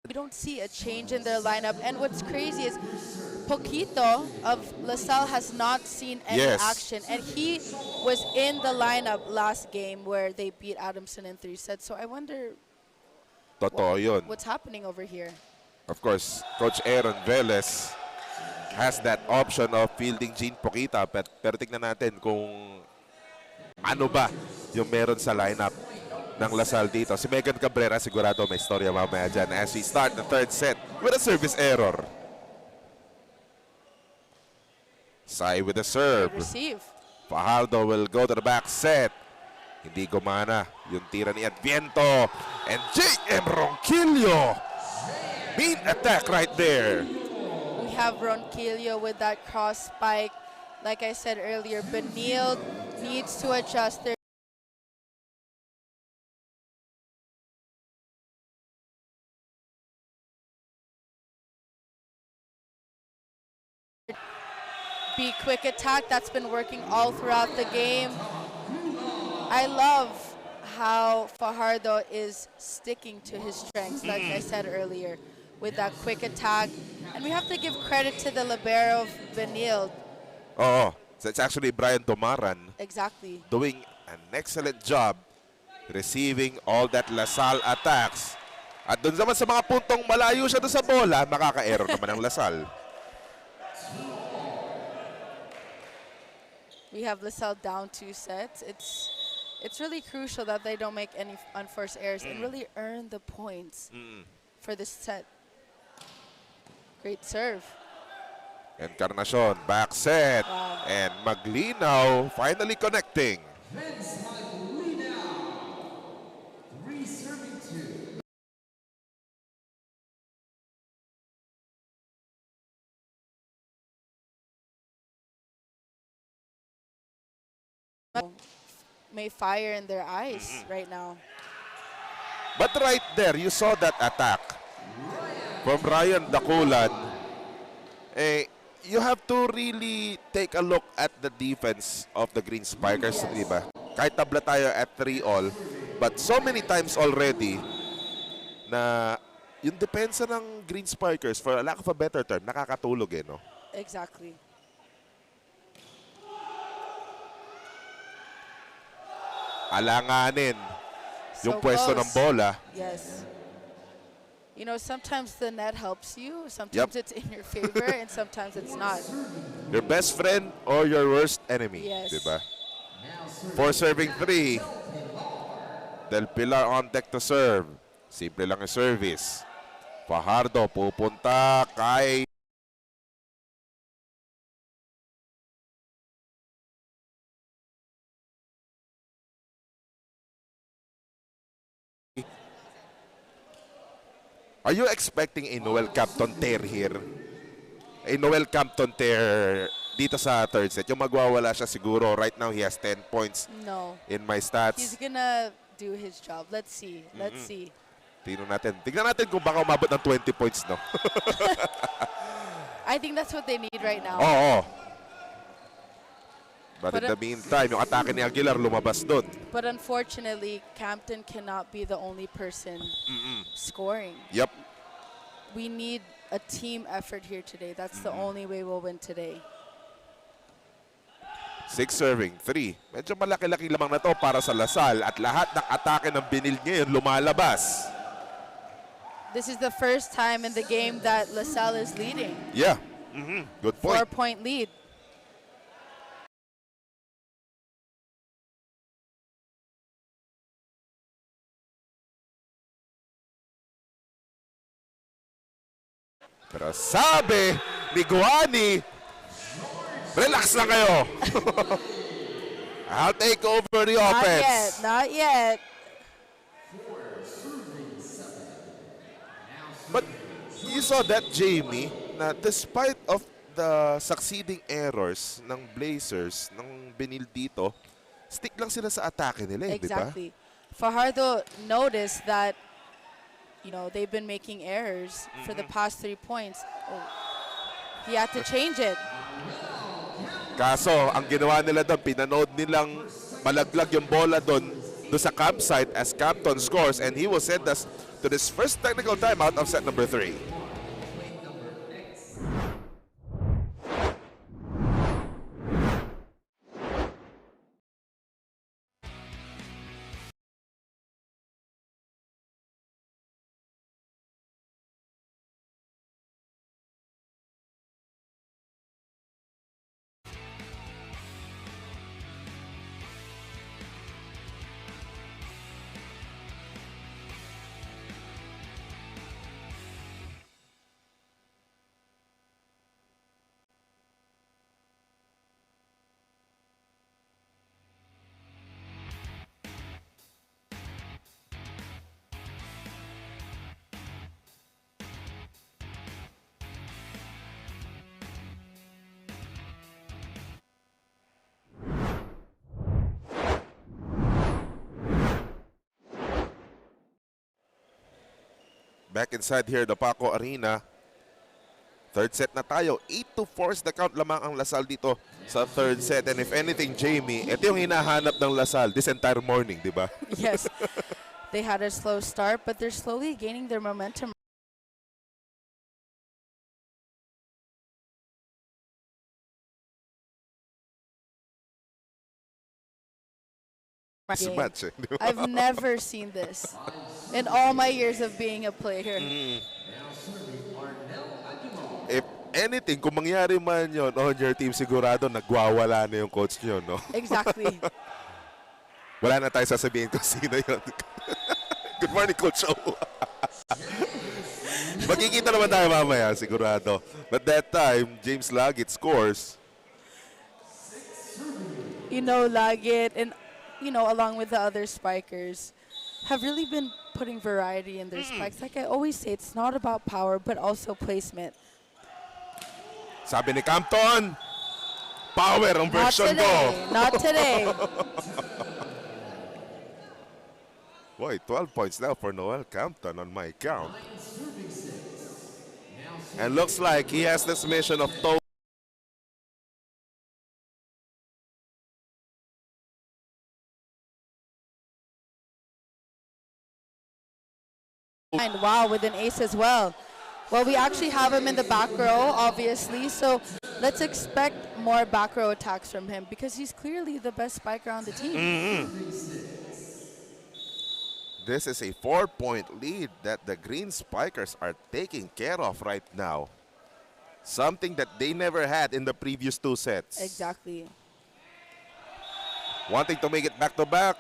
S2: We don't see a change in their lineup. And what's crazy is Poquito of LaSalle has not seen any
S1: Yes.
S2: action. And he was in the lineup last game where they beat Adamson in 3 sets. So I wonder
S1: Totoo yun.
S2: what's happening over here.
S1: Of course, Coach Aaron Velez has that option of fielding Gene Poquita. Pero tignan natin kung ano ba yung meron sa lineup ng Lasal dito. Si Megan Cabrera sigurado may storya mamaya dyan as we start the third set with a service error. Sai with the serve.
S2: Receive.
S1: Fajardo will go to the back set. Hindi gumana yung tira ni Adviento. And J.M. Ronquillo. Mean attack right there.
S2: We have Ronquillo with that cross spike. Like I said earlier, Benil needs to adjust their be quick attack. That's been working all throughout the game. I love how Fajardo is sticking to his strengths, like I said earlier, with that quick attack. And we have to give credit to the libero of Benil.
S1: Oo. So it's actually Brian Tomaran
S2: Exactly.
S1: doing an excellent job receiving all that Lasal attacks. At doon naman sa mga puntong malayo siya doon sa bola, makaka-error naman ang Lasal.
S2: We have LaSalle down 2 sets. It's really crucial that they don't make any unforced errors and really earn the points for this set. Great serve.
S1: Encarnacion, back set.
S2: Wow.
S1: And Maglinaw finally connecting.
S2: May fire in their eyes right now.
S1: But right there, you saw that attack from Ryan Dakulan. You have to really take a look at the defense of the Green Spikers,
S2: Yes.
S1: di ba? Kahit tabla tayo at 3-all, but so many times already na yung depensa ng Green Spikers, for a lack of a better term, nakakatulog eh, no?
S2: Exactly.
S1: Alanganin yung
S2: So
S1: pwesto ng
S2: close.
S1: bola.
S2: Yes. You know, sometimes the net helps you, sometimes it's in your favor, and sometimes it's not.
S1: Your best friend or your worst enemy,
S2: Yes.
S1: di ba? For serving 3, Del Pilar on deck to serve. Simple lang yung service. Fajardo pupunta kay Are you expecting a Noel Campton tear here? A Noel Campton tear dito sa third set. Yung magwawala siya siguro. Right now, he has 10 points
S2: No.
S1: in my stats.
S2: He's gonna do his job. Let's see. Let's see.
S1: Tignan natin kung baka umabot ng 20 points, no?
S2: I think that's what they need right now.
S1: Oo. But
S2: But
S1: in the meantime, yung atake ni Aguilar lumabas doon.
S2: But unfortunately, Campton cannot be the only person scoring.
S1: Yep.
S2: We need a team effort here today. That's the only way we'll win today.
S1: 6 serving, 3. Medyo malaki-laki lamang na to para sa Lasal at lahat ng atake ng Benil ngayon lumalabas.
S2: This is the first time in the game that LaSalle is leading.
S1: Yeah. Good point.
S2: 4-point lead.
S1: Pero sabi ni Guani, relax lang kayo. I'll take over the
S2: Not
S1: offense.
S2: yet, not yet.
S1: But you saw that, Jamie, na despite of the succeeding errors ng Blazers, ng Benil dito, stick lang sila sa atake nila, di ba?
S2: Exactly. Fajardo noticed that, you know, they've been making errors for the past 3 points. Oh. He had to change it.
S1: Kaso, ang ginawa nila doon, pinanood nilang malaglag yung bola doon sa campsite as Campton scores, and he will send us to this first technical timeout of set number 3. Back inside here, the Paco Arena. Third set na tayo. 8-4 is the count lamang ang Lasal dito sa third set. And if anything, Jamie, ito yung hinahanap ng Lasal this entire morning, di ba?
S2: Yes. They had a slow start, but they're slowly gaining their momentum.
S1: This match, eh, di ba?
S2: I've never seen this in all my years of being a player.
S1: If anything, kung mangyari man yun on your team, sigurado nagwawala na yung coach nyo, no?
S2: Exactly.
S1: Wala na tayo sasabihin kung sino yun. Good morning, Coach O. Magkikita naman tayo mamaya, sigurado. But that time, James Laggett scores.
S2: You know, Laggett and, you know, along with the other spikers, have really been putting variety in their spikes. Like I always say, it's not about power, but also placement.
S1: Sabi ni Campton, power ang
S2: Not
S1: version
S2: today.
S1: ko.
S2: Not today.
S1: Boy, 12 points now for Noel Campton on my count. And looks like he has this mission of
S2: And wow, with an ace as well. Well, we actually have him in the back row, obviously, so let's expect more back row attacks from him because he's clearly the best spiker on the team.
S1: This is a 4-point lead that the Green Spikers are taking care of right now. Something that they never had in the previous 2 sets.
S2: Exactly.
S1: Wanting to make it back-to-back,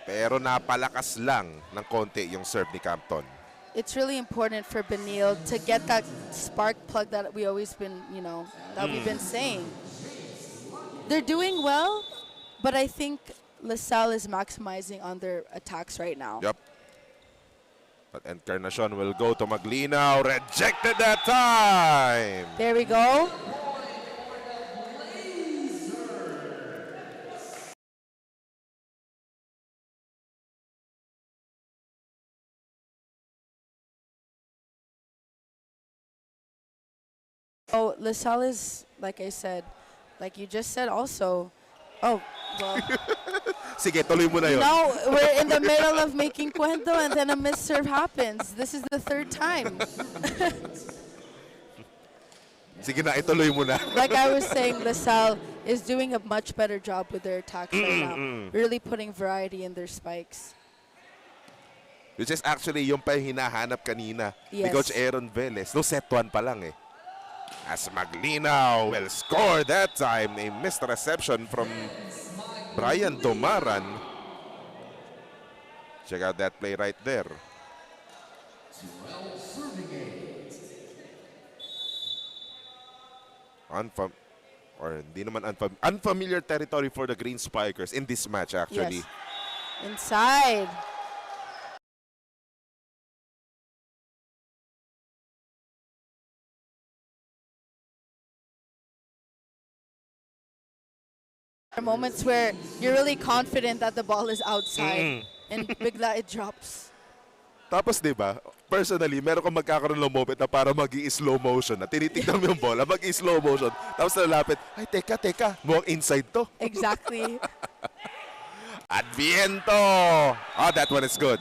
S1: pero napalakas lang ng konti yung serve ni Campton.
S2: It's really important for Benil to get that spark plug that we always been, you know, that we've been saying. They're doing well, but I think LaSalle is maximizing on their attacks right now.
S1: Yep. But Encarnacion will go to Maglinaw. Rejected that time.
S2: There we go. Oh, LaSalle is, like I said, like you just said also. Oh, well.
S1: Sige, tuloy mo na yun.
S2: No, we're in the middle of making cuento and then a misserve happens. This is the 3rd time.
S1: Sige na, ituloy mo na.
S2: Like I was saying, LaSalle is doing a much better job with their attacks right now. Really putting variety in their spikes.
S1: Which is actually yung pa hinahanap kanina ni
S2: Yes.
S1: Coach Aaron Velez. No, set 1 pa lang eh. As Maglinaw will score that time. A missed reception from Brian Domaran. Check out that play right there. Unfamiliar territory for the Green Spikers in this match actually.
S2: Yes. Inside. Moments where you're really confident that the ball is outside and bigla it drops.
S1: Tapos, di ba, personally, meron kang magkakaroon ng moment na para mag-i-slow motion na tinitignan mo yung bola, mag-i-slow motion, tapos nalapit, ay, teka, mukhang inside to.
S2: Exactly.
S1: Adviento! Oh, that one is good.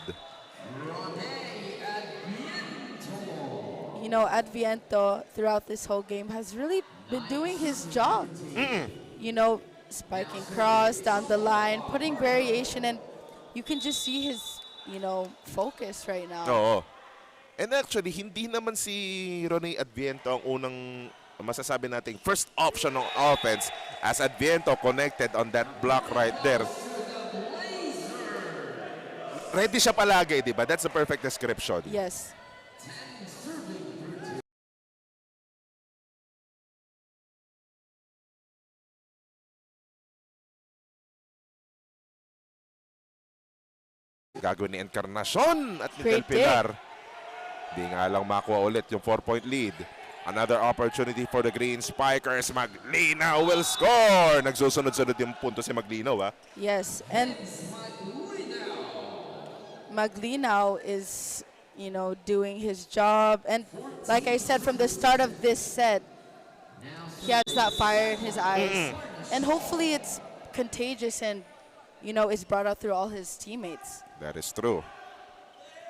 S2: You know, Adviento throughout this whole game has really been doing his job. You know, spiking cross down the line, putting variation, and you can just see his, you know, focus right now.
S1: Oo. And actually, hindi naman si Ronnie Adviento ang unang masasabi nating first option ng offense as Adviento connected on that block right there. Ready siya palagi, di ba? That's the perfect description.
S2: Yes.
S1: Gagawin ni Encarnacion at Little
S2: Great
S1: Pilar. Di nga lang makuha ulit yung 4-point lead. Another opportunity for the Green Spikers. Maglinaw will score. Nagsusunod-sunod yung punto si Maglinaw, ha?
S2: Yes, and Maglinaw is, you know, doing his job. And like I said from the start of this set, he has that fire in his eyes. And hopefully it's contagious and, you know, is brought out through all his teammates.
S1: That is true.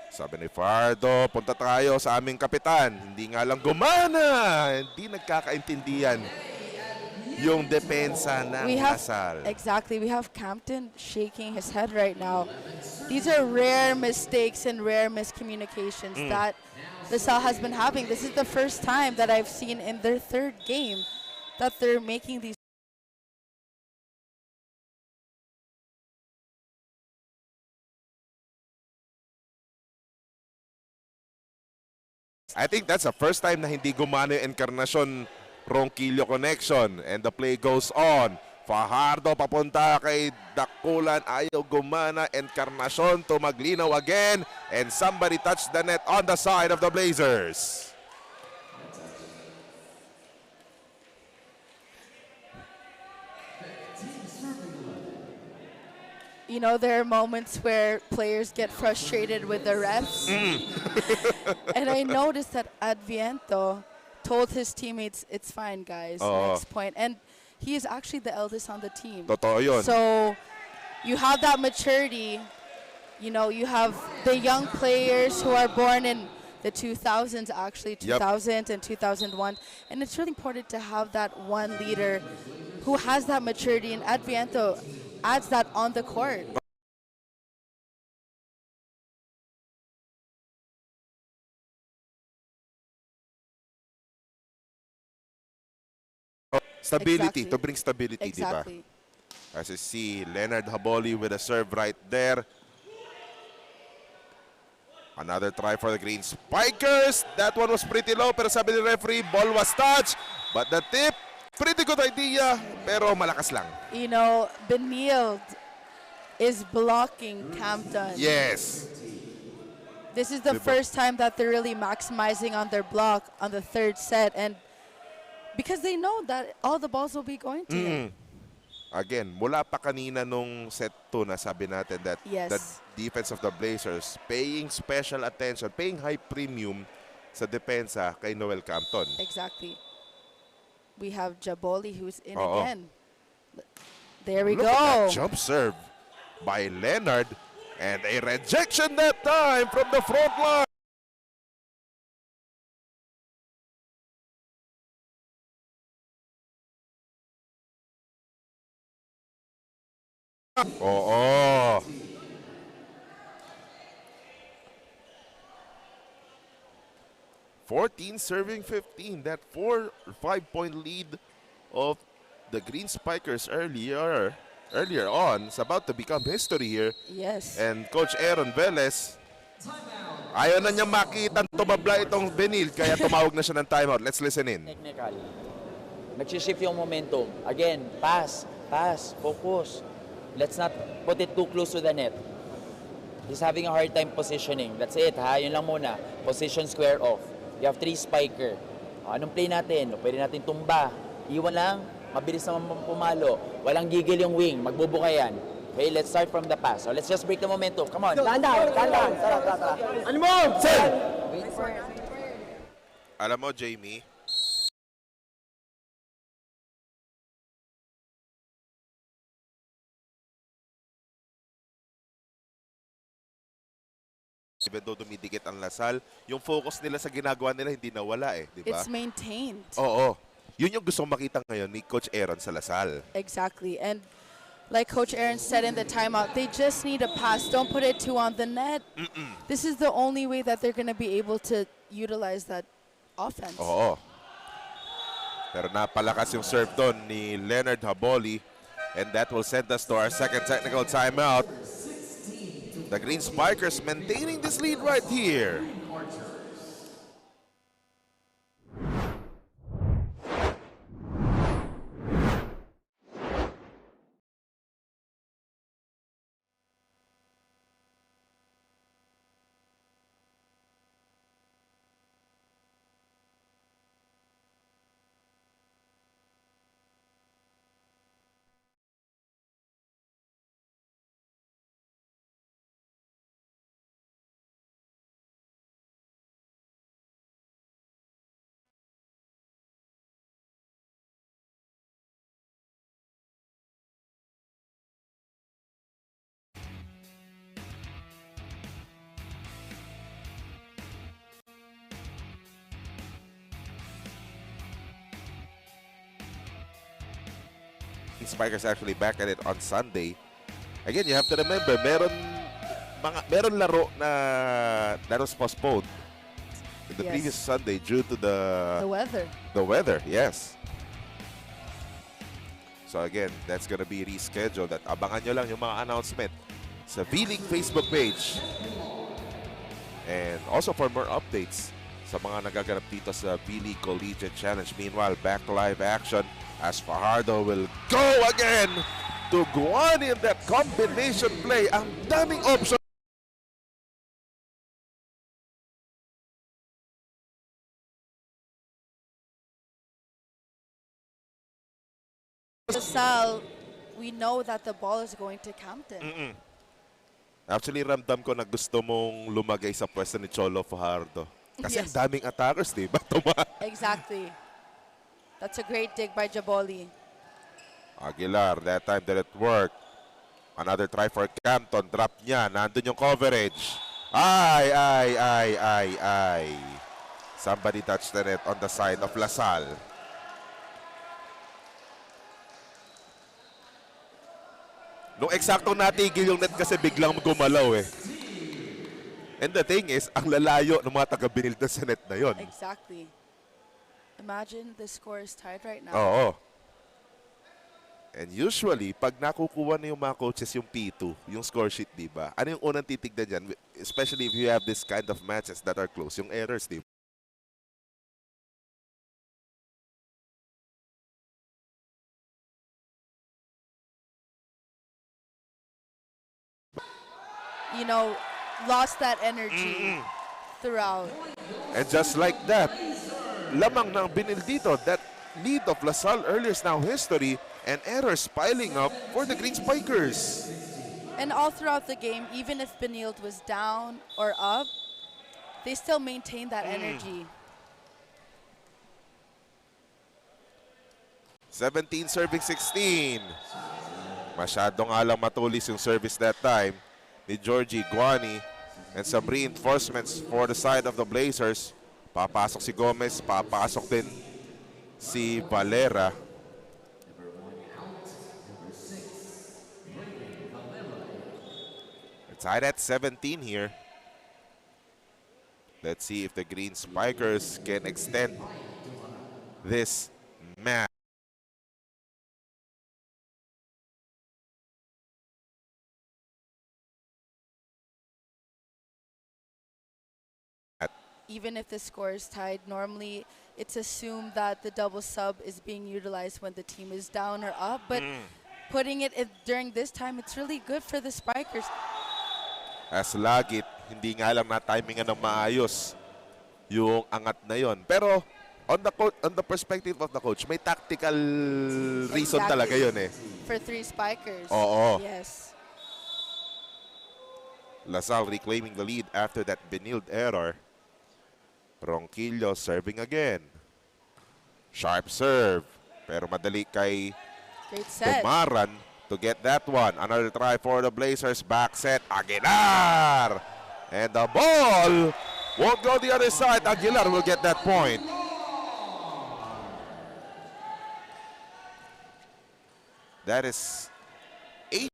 S1: Sabi ni Fardo, punta tayo sa aming kapitan. Hindi nga lang gumana. Hindi nagkakaintindihan yung depensa ng Lasal.
S2: Exactly. We have Campton shaking his head right now. These are rare mistakes and rare miscommunications that Lasal has been having. This is the first time that I've seen in their third game that they're making these.
S1: I think that's the first time na hindi gumana yung Encarnacion Ronquillo connection. And the play goes on. Fajardo papunta kay Dakulan. Ayaw gumana. Encarnacion to Maglinaw again. And somebody touched the net on the side of the Blazers.
S2: You know, there are moments where players get frustrated with the refs. And I noticed that Adviento told his teammates, it's fine, guys, next point. And he is actually the eldest on the team.
S1: Totoo yun.
S2: So you have that maturity. You know, you have the young players who are born in the 2000s, actually, 2000 and 2001. And it's really important to have that one leader who has that maturity. And Adviento adds that on the court.
S1: Stability,
S2: Exactly.
S1: to bring stability, di ba?
S2: Exactly.
S1: As you see, Leonard Haboli with a serve right there. Another try for the Green Spikers. That one was pretty low, pero sabi ni referee, ball was touched. But the tip, pretty good idea, pero malakas lang.
S2: You know, Benilde is blocking Campton.
S1: Yes.
S2: This is the first time that they're really maximizing on their block on the third set, and because they know that all the balls will be going to him.
S1: Again, mula pa kanina nung set 2 na sabi natin that
S2: Yes.
S1: the defense of the Blazers paying special attention, paying high premium sa depensa kay Noel Campton.
S2: Exactly. We have Jaboli who's in
S1: Oo.
S2: again. There we
S1: Look
S2: go.
S1: at that jump serve by Leonard and a rejection that time from the front line. Oo. Serving 15. That 4 or 5-point lead of the Green Spikers earlier on is about to become history here.
S2: Yes.
S1: And Coach Aaron Velez, ayaw na niya makita tumabla itong Benil, kaya tumawag na siya ng timeout. Let's listen in.
S3: Technical. Nag-shift yung momentum. Again, pass, focus. Let's not put it too close to the net. He's having a hard time positioning. That's it, ha? Yun lang muna. Position square off. You have 3 spiker. Anong play natin? Pwede natin tumba. Iwan lang. Mabilis naman pumalo. Walang gigil yung wing. Magbubuka yan. Okay, let's start from the pass. So let's just break the momentum. Come on. Tanda. Tara. Ano mo? Sir! Wait for it.
S1: Alam mo, Jamie, even though dumidikit ang Lasal, yung focus nila sa ginagawa nila hindi nawala eh, di ba?
S2: It's maintained.
S1: Oo. Yun yung gusto makita ngayon ni Coach Aaron sa Lasal.
S2: Exactly. And like Coach Aaron said in the timeout, they just need a pass. Don't put it too on the net. This is the only way that they're going to be able to utilize that offense.
S1: Oo. Pero napalakas yung serve doon ni Leonard Haboli, and that will send us to our second technical timeout. The Green Spikers maintaining this lead right here. Spikers actually back at it on Sunday. Again, you have to remember, meron laro na that was postponed in the
S2: Yes.
S1: previous Sunday due to
S2: The weather.
S1: the weather, yes. So again, that's gonna be rescheduled. At abangan nyo lang yung mga announcement sa V-League Facebook page. And also for more updates sa mga nagaganap dito sa V-League Collegiate Challenge. Meanwhile, back to live action as Fajardo will go again to Guani in that combination play. Ang daming option.
S2: Sal, we know that the ball is going to Campton.
S1: Actually, ramdam ko na gusto mong lumagay sa pwesto ni Cholo Fajardo. Kasi
S2: Yes.
S1: ang daming attackers, di ba?
S2: Exactly. That's a great dig by Jaboli.
S1: Aguilar, that time did it work. Another try for Campton. Drop niya. Nandun yung coverage. Ay. Somebody touched the net on the side of Lasal. Nung eksaktong natigil yung net kasi biglang gumalaw eh. And the thing is, ang lalayo ng mga taga-Benilde sa net na yun.
S2: Exactly. Imagine the score is tied right now.
S1: Oo. And usually, pag nakukuha na yung mga coaches yung P2, yung score sheet, di ba? Ano yung unang titignan dyan? Especially if you have this kind of matches that are close, yung errors, di ba?
S2: You know, lost that energy throughout.
S1: And just like that, lamang ng Benil dito, that lead of LaSalle earlier is now history, and errors piling up for the Green Spikers.
S2: And all throughout the game, even if Benilde was down or up, they still maintained that energy.
S1: 17 serving 16. Masyado nga lang matulis yung service that time ni Georgie Guani, and some reinforcements for the side of the Blazers. Papasok si Gomez, papasok din si Valera. Tied at 17 here. Let's see if the Green Spikers can extend this match.
S2: Even if the score is tied, normally it's assumed that the double sub is being utilized when the team is down or up. But putting it during this time, it's really good for the Spikers.
S1: As Lagit, hindi nga lang na-timingan ng maayos yung angat na yon. Pero on the perspective of the coach, may tactical reason talaga yun eh.
S2: For 3 Spikers.
S1: Oo.
S2: Yes.
S1: Lasal reclaiming the lead after that Benilde error. Ronquillo serving again. Sharp serve. Pero madali kay
S2: Great set.
S1: Tumaran to get that one. Another try for the Blazers. Back set. Aguilar. And the ball won't go the other side. Aguilar will get that point. That is 8.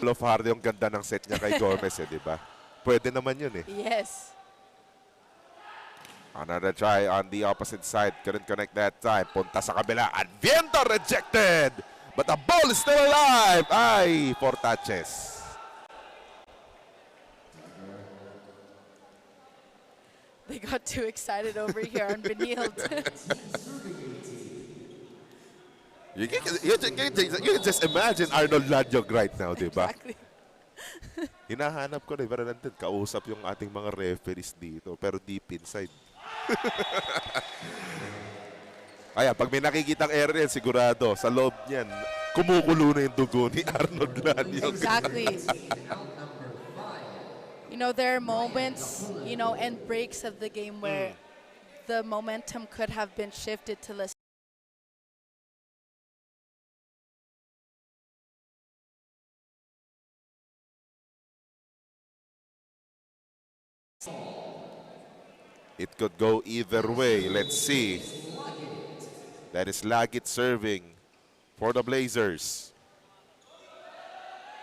S1: Fajardo yung ganda ng set niya kay Gomez eh, di ba? Pwede naman yun eh.
S2: Yes.
S1: Another try on the opposite side. Couldn't connect that time. Punta sa kabila. Adviento rejected. But the ball is still alive. Ay, 4 touches.
S2: They got too excited over here on Benilde.
S1: You can just imagine Arnold Lanyog right now, di ba?
S2: Exactly.
S1: Hinahanap ko na, pero natin, kausap yung ating mga referees dito, pero deep inside. Kaya, pag may nakikitang error yan, sigurado, sa loob niyan, kumukulo na yung dugo ni Arnold Lanyog.
S2: Exactly. You know, there are moments, you know, and breaks of the game where the momentum could have been shifted to less.
S1: It could go either way. Let's see. That is Lagit serving for the Blazers.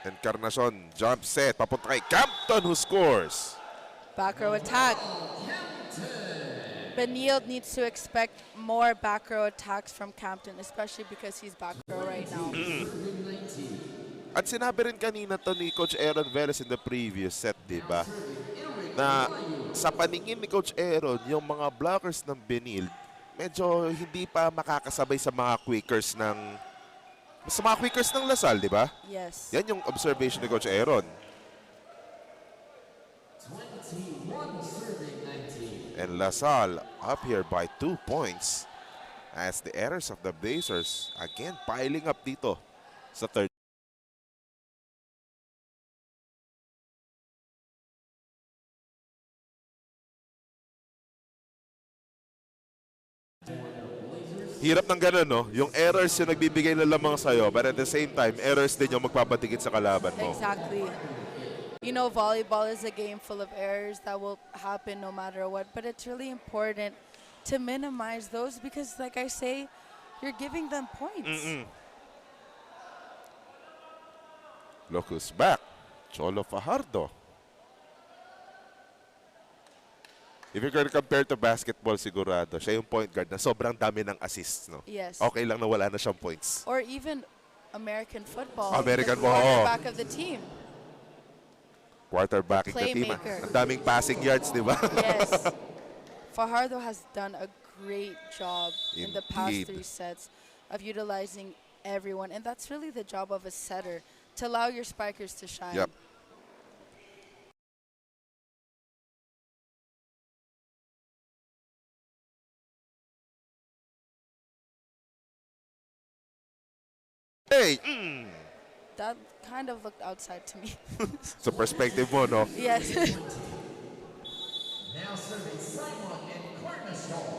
S1: Encarnacion, jump set. Papunta kay Campton who scores.
S2: Back row attack. Benilde needs to expect more back row attacks from Campton, especially because he's back row right now.
S1: At sinabi rin kanina to ni Coach Aaron Velez in the previous set, di ba? Na sa paningin ni Coach Aaron, yung mga blockers ng Benilde, medyo hindi pa makakasabay sa mga quickers ng Lasal, di ba?
S2: Yes.
S1: Yan yung observation ni Coach Aaron. And Lasal up here by 2 points as the errors of the Blazers again piling up dito sa third. Hirap ng ganun, no? Yung errors yung nagbibigay ng lamang sa'yo, but at the same time, errors din yung magpapatikit sa kalaban mo.
S2: Exactly. You know, volleyball is a game full of errors that will happen no matter what, but it's really important to minimize those because, like I say, you're giving them points.
S1: Look who's back. Cholo Fajardo. If you're going to compare to basketball, sigurado, siya yung point guard na sobrang dami ng assists, no?
S2: Yes.
S1: Okay lang na wala na siyang points.
S2: Or even American football.
S1: American
S2: the
S1: football.
S2: quarterback of the team.
S1: Quarterbacking the team.
S2: Playmaker.
S1: Ang daming passing yards, di ba?
S2: Yes. Fajardo has done a great job in the past
S1: Indeed.
S2: 3 sets of utilizing everyone. And that's really the job of a setter, to allow your spikers to shine.
S1: Yep. Hey!
S2: That kind of looked outside to me.
S1: Sa perspective mo, no?
S2: Yes.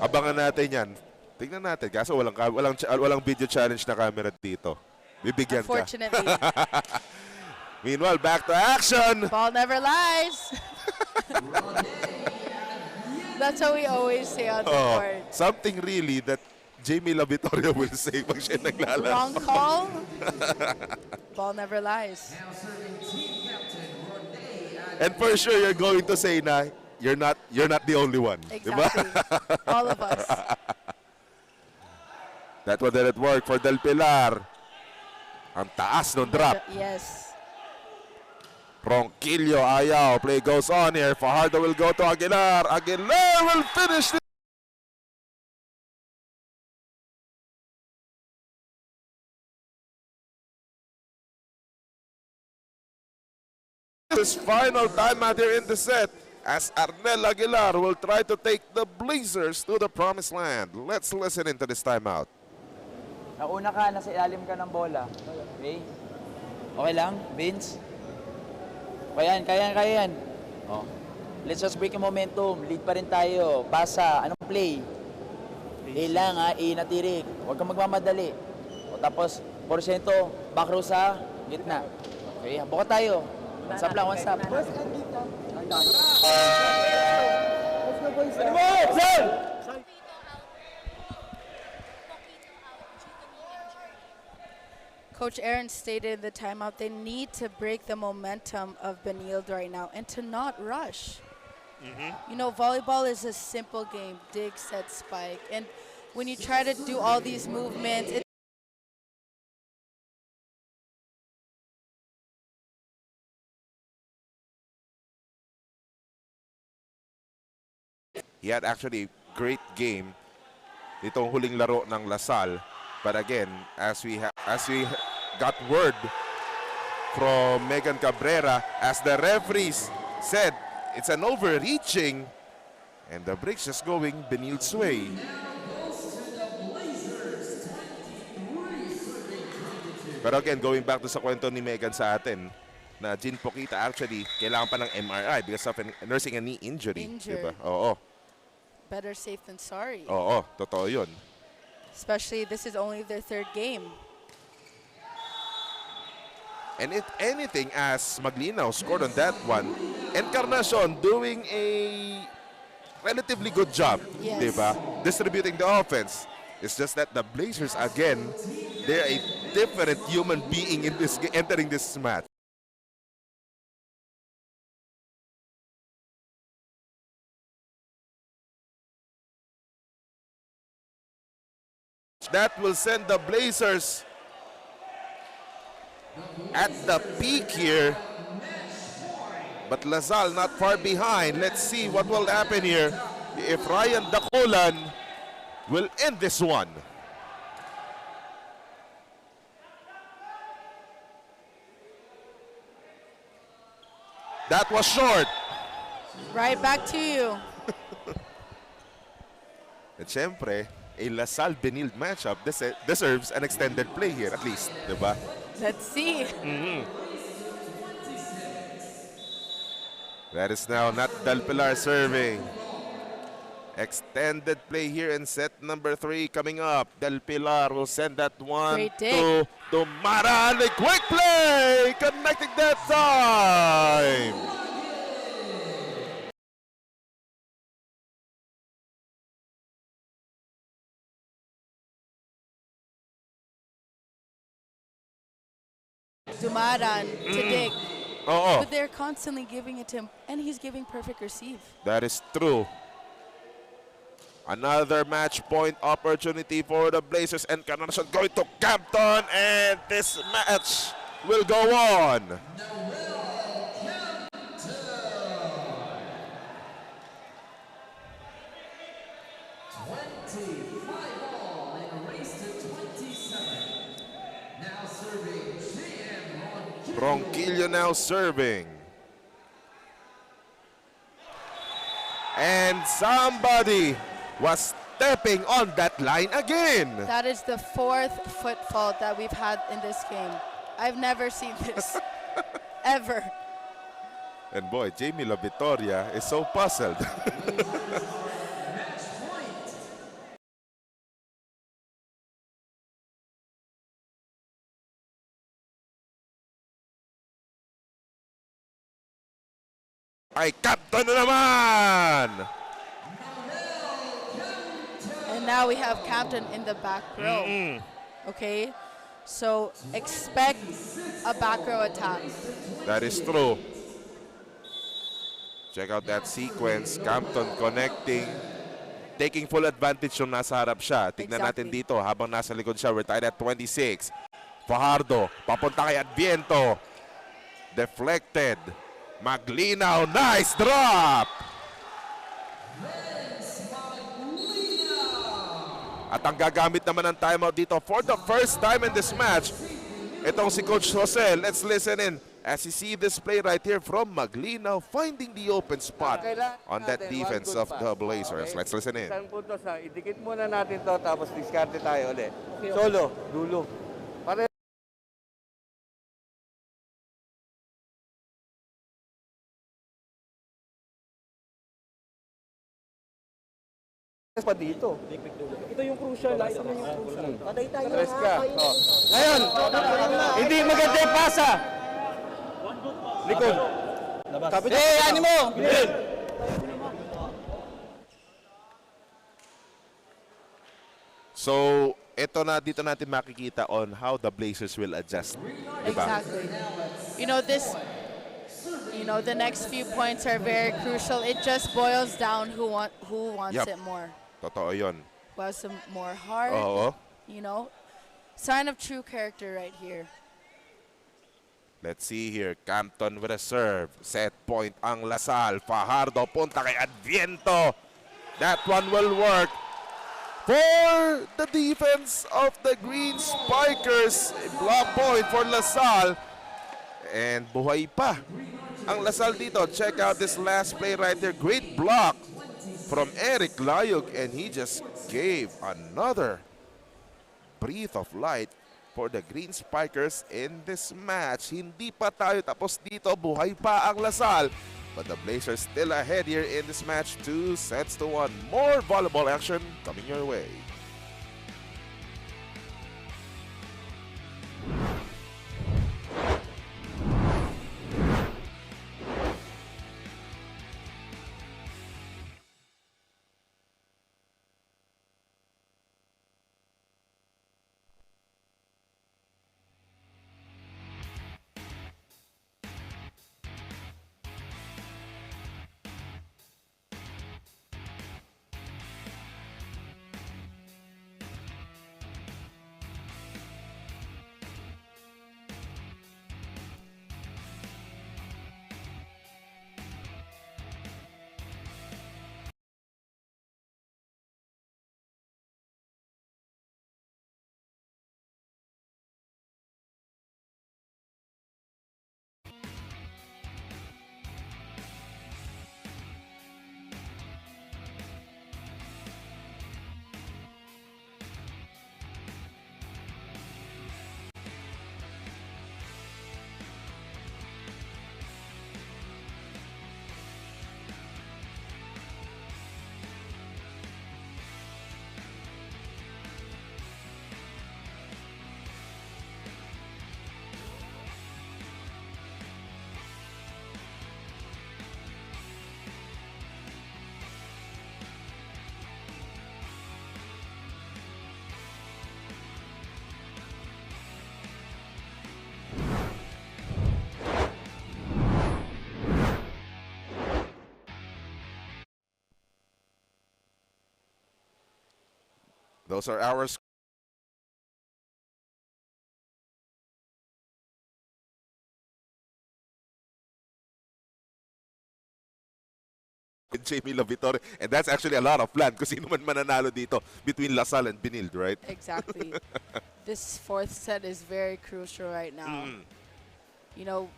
S1: Abangan natin yan. Tingnan natin. Kaso walang video challenge na camera dito. Bibigyan ka.
S2: Unfortunately.
S1: Meanwhile, back to action!
S2: Ball never lies. That's what we always say on the
S1: Oh,
S2: court.
S1: something really that Jamie La Victoria will say pag siya naglalaro.
S2: Wrong call. Ball never lies.
S1: And for sure, you're going to say na you're not the only one. Diba?
S2: Exactly. All of us.
S1: That one didn't work for Del Pilar. Ang taas ng drop.
S2: Yes.
S1: Ronquillo, ayaw. Play goes on here. Fajardo will go to Aguilar. Aguilar will finish this final timeout here in the set as Arnel Aguilar will try to take the Blazers to the promised land. Let's listen into this timeout.
S3: Nauna ka, nasa ilalim ka ng bola. Okay? Okay lang, Vince? Kaya yan. Oh. Let's just break yung momentum. Lead pa rin tayo. Pasa. Anong play? A lang ha, A na tirik. Huwag kang magmamadali. O tapos, porsyento, back row sa gitna. Okay, buka tayo. One stop lang, one stop.
S2: Coach Aaron stated in the timeout they need to break the momentum of Benilde right now and to not rush. You know, volleyball is a simple game, dig, set, spike. And when you try to do all these movements,
S1: He had actually great game itong huling laro ng Lasal. But again, as we got word from Megan Cabrera, as the referees said, it's an overreaching, and the break's just going Benilde's way. Pero again, going back to sa kwento ni Megan sa atin, na Jean Poquita actually kailangan pa ng MRI because of nursing a knee injury.
S2: Injured.
S1: Diba? Oo.
S2: better safe than sorry.
S1: Oo, totoo yun.
S2: Especially this is only their third game.
S1: And if anything, as Maglinaw scored on that one, Encarnacion doing a relatively good job,
S2: Yes.
S1: diba? Distributing the offense. It's just that the Blazers, again, they're a different human being in this entering this match. That will send the Blazers at the peak here. But Lazal not far behind. Let's see what will happen here. If Ryan Dacolan will end this one. That was short.
S2: Right back to you.
S1: At syempre, a Lasal-Benilde matchup deserves an extended play here at least, diba?
S2: Let's see.
S1: That is now not Del Pilar serving. Extended play here in set number 3 coming up. Del Pilar will send that one
S2: Great dig.
S1: to Marali. Quick play! Connecting that time!
S2: Dumaran to dig.
S1: Oo,
S2: But they're constantly giving it to him, and he's giving perfect receive.
S1: that is true. Another match point opportunity for the Blazers. Encarnacion going to Campton, and this match will go on. Ronquillo now serving. And somebody was stepping on that line again.
S2: That is the 4th foot fault that we've had in this game. I've never seen this. Ever.
S1: And boy, Jamie La Victoria is so puzzled. Ay, Captain na naman!
S2: And now we have Captain in the back row. Okay? So expect a back row attack.
S1: That is true. Check out that sequence. Campton connecting. Taking full advantage yung nasa harap siya. Tignan natin
S2: Exactly.
S1: dito habang nasa likod siya. We're tied at 26. Fajardo, papunta kay Adviento. Deflected. Maglinaw, nice drop! At ang gagamit naman ng timeout dito for the first time in this match, itong si Coach Jose. Let's listen in as you see this play right here from Maglinaw finding the open spot on that defense of the Blazers. Let's listen in.
S5: Isang puntos na, idikit muna natin to tapos diskarte tayo ulit. Solo, dulo. Pare pa dito.
S6: Ito yung crucial, ito na yung crucial. Patay tayo.
S5: Tres ka. Oh. Ngayon, hindi maganda yung pasa. Likod. Hey, animo!
S1: So, ito na dito natin makikita on how the Blazers will adjust. Diba?
S2: Exactly. You know, the next few points are very crucial. It just boils down who wants
S1: Yup.
S2: it more.
S1: Totoo yun.
S2: Who has some more heart,
S1: Oo.
S2: you know. Sign of true character right here.
S1: Let's see here. Campton with a serve. Set point ang Lasal. Fajardo punta kay Adviento. That one will work for the defense of the Green Spikers. Block point for Lasal. And buhay pa ang Lasal dito. Check out this last play right there. Great block from Eric Layog. And he just gave another breath of light for the Green Spikers in this match. Hindi pa tayo tapos dito. Buhay pa ang Lasal. But the Blazers still ahead here in this match. 2-1. More volleyball action coming your way. Those are our Jamie Lavitor, and that's actually a lot of plan kung sino man mananalo dito between Lasal and Binild, right?
S2: Exactly. This fourth set is very crucial right now. You know,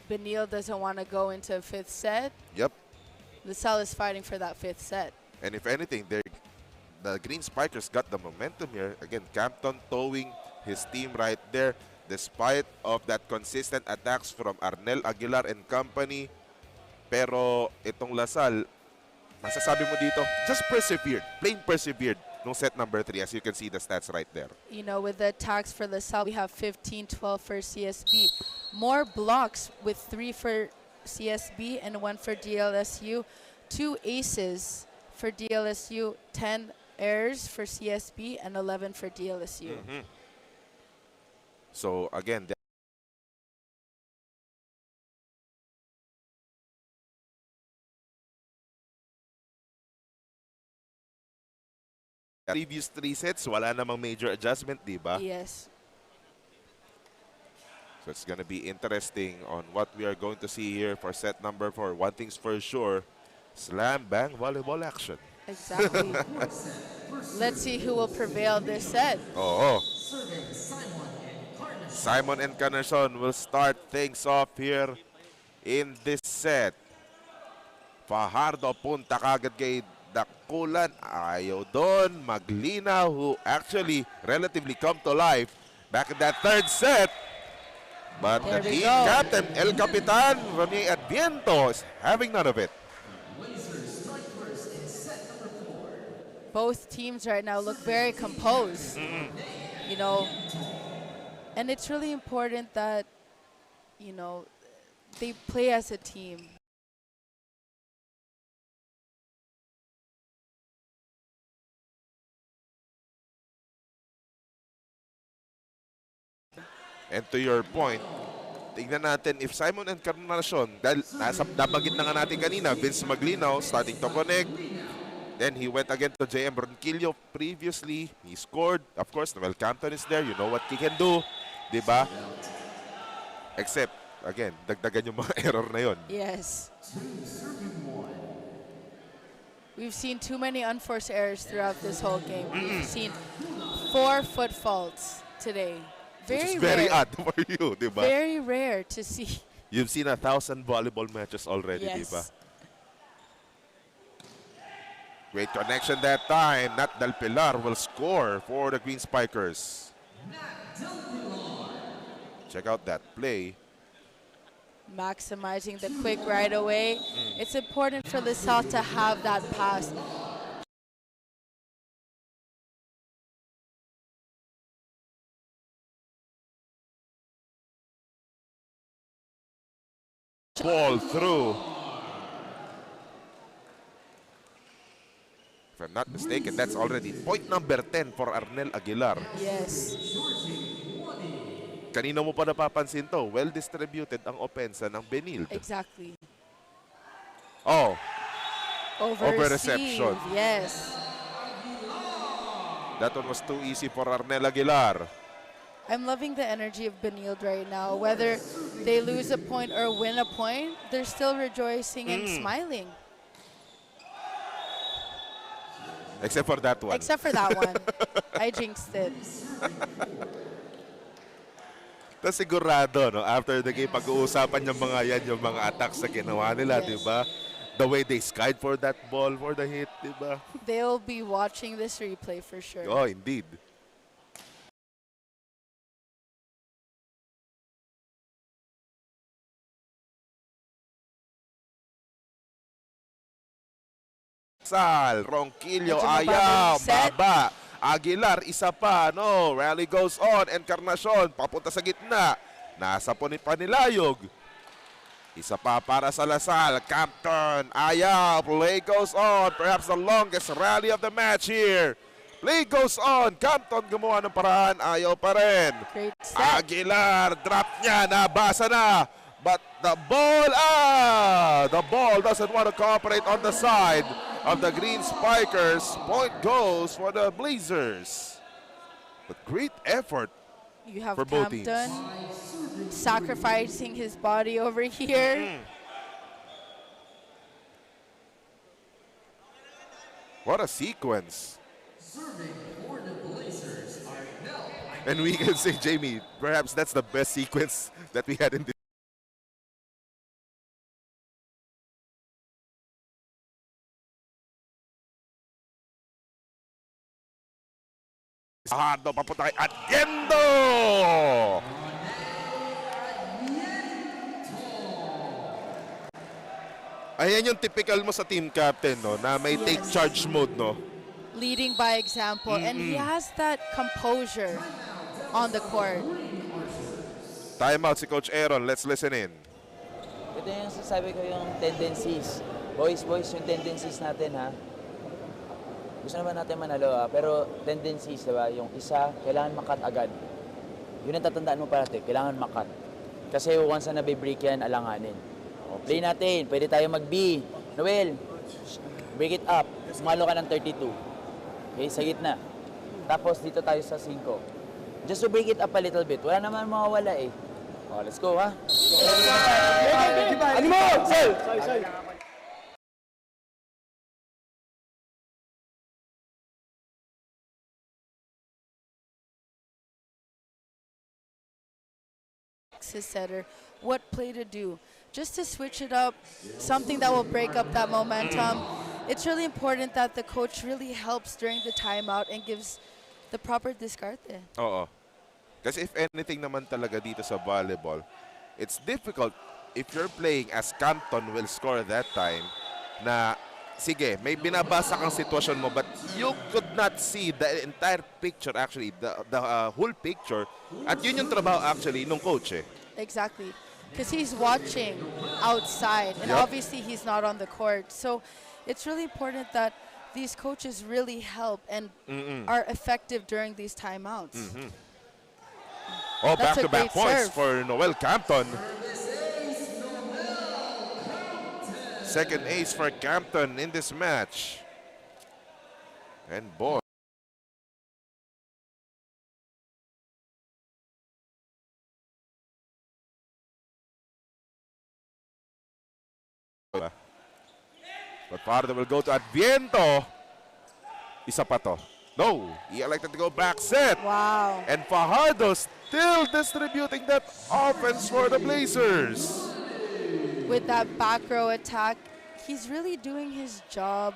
S2: Benil doesn't want to go into a fifth set.
S1: Yep.
S2: LaSalle is fighting for that fifth set.
S1: And if anything, the Green Spikers got the momentum here. Again, Campton towing his team right there despite of that consistent attacks from Arnel Aguilar and company. Pero itong Lasal, masasabi mo dito, just persevered, plain persevered nung set number 3 as you can see the stats right there.
S2: You know, with the attacks for LaSalle, we have 15-12 for CSB. More blocks with 3 for CSB and 1 for DLSU. 2 aces for DLSU, 10 errors for CSB and 11 for DLSU.
S1: So again, previous 3 sets, wala namang major adjustment, di ba?
S2: Yes.
S1: So it's gonna be interesting on what we are going to see here for set number 4. One thing's for sure, slam bang volleyball action.
S2: Exactly. Let's see who will prevail this set.
S1: Oo. Simon and Encarnacion will start things off here in this set. Fajardo punta kagad kay Dakulan. Ayaw doon. Maglinaw, who actually relatively come to life back in that 3rd set. But
S2: There
S1: the
S2: we
S1: team
S2: go.
S1: captain, El Capitan, Rami Adviento, is having none of it.
S2: Both teams right now look very composed. You know, and it's really important that, you know, they play as a team.
S1: And to your point, tingnan natin if Simon and Encarnacion, dahil nabanggit na nga natin kanina, Vince Maglinaw starting to connect. Then he went again to JM Ronquillo previously. He scored. Of course, Noel Campton is there. You know what he can do. Diba? Except, again, dagdagan yung mga error na yun.
S2: Yes. We've seen too many unforced errors throughout this whole game. We've seen 4 foot faults today.
S1: Which is
S2: Very
S1: very
S2: rare.
S1: odd for you, diba?
S2: Very rare to see.
S1: You've seen 1,000 volleyball matches already,
S2: Yes.
S1: diba? Great connection that time. Nat Del Pilar will score for the Green Spikers. Check out that play.
S2: Maximizing the quick right away. It's important for LaSalle to have that pass.
S1: Ball through. If I'm not mistaken, that's already point number 10 for Arnel Aguilar.
S2: Yes.
S1: Kanina mo pa napapansin to, well distributed ang opensa ng Benilde.
S2: Exactly.
S1: Oh,
S2: Over-receive.
S1: reception.
S2: Yes.
S1: That one was too easy for Arnel Aguilar.
S2: I'm loving the energy of Benilde right now. Whether they lose a point or win a point, they're still rejoicing and smiling.
S1: Except for that one.
S2: Except for that one. I jinxed it.
S1: Tapos sigurado, no, after the game, pag-uusapan yung mga yan, yung mga attacks na ginawa nila,
S2: Yes.
S1: di ba? The way they skied for that ball, for the hit, di ba?
S2: They'll be watching this replay for sure.
S1: Oh, indeed. Sal, Ronquillo,
S2: Medyo mababa
S1: ayaw,
S2: yung set.
S1: baba. Aguilar, isa pa, no. Rally goes on. Encarnacion, papunta sa gitna. Nasa Panilayog. Isa pa para sa Lasal. Campton, ayaw. Play goes on. Perhaps the longest rally of the match here. Play goes on. Campton gumawa ng paraan. Ayaw pa rin.
S2: Great set.
S1: Aguilar, drop niya. Nabasa na. But the ball doesn't want to cooperate on the side of the Green Spikers. Point goes for the Blazers. But great effort.
S2: You have
S1: for both teams.
S2: Campton sacrificing his body over here.
S1: What a sequence. And we can say, Jamie, perhaps that's the best sequence that we had in this. Fajardo papunta kay Adviento! Ayan yung typical mo sa team captain, no, na may take
S2: Yes.
S1: charge mode, no.
S2: Leading by example. And he has that composure on the court.
S1: Timeout si Coach Aaron. Let's listen in.
S3: Ito yung sasabi ko yung tendencies. Boys, yung tendencies natin ha. gusto naman natin manalo, pero tendencies, diba? Yung isa, kailangan makat agad. Yun ang tatandaan mo parati, kailangan makat. Kasi once na nabe-break yan, alanganin. O, play natin, pwede tayo mag-B. Noel, break it up. Sumalo ka ng 32. Okay, sa gitna. Tapos dito tayo sa 5. Just to break it up a little bit. Wala naman mawawala eh. O, let's go ha.
S6: Ano mo? Sal! Sal!
S2: His setter what play to do, just to switch it up, something that will break up that momentum. It's really important that the coach really helps during the timeout and gives the proper discarte.
S1: Oo. Kasi if anything naman talaga dito sa volleyball, it's difficult if you're playing as Campton will score that time na sige, may binabasa kang sitwasyon mo but you could not see the entire picture actually, the whole picture. At yun yung trabaho actually nung coach eh.
S2: Exactly, because he's watching outside and obviously he's not on the court. So it's really important that these coaches really help and are effective during these timeouts.
S1: Oh,
S2: That's a
S1: back-to-back
S2: great
S1: points
S2: serve.
S1: for Noel Campton. Second ace for Campton in this match. And boy. But Fajardo will go to Adviento. Isa pa to. No, he elected to go back set.
S2: Wow.
S1: And Fajardo still distributing that offense for the Blazers.
S2: With that back row attack, he's really doing his job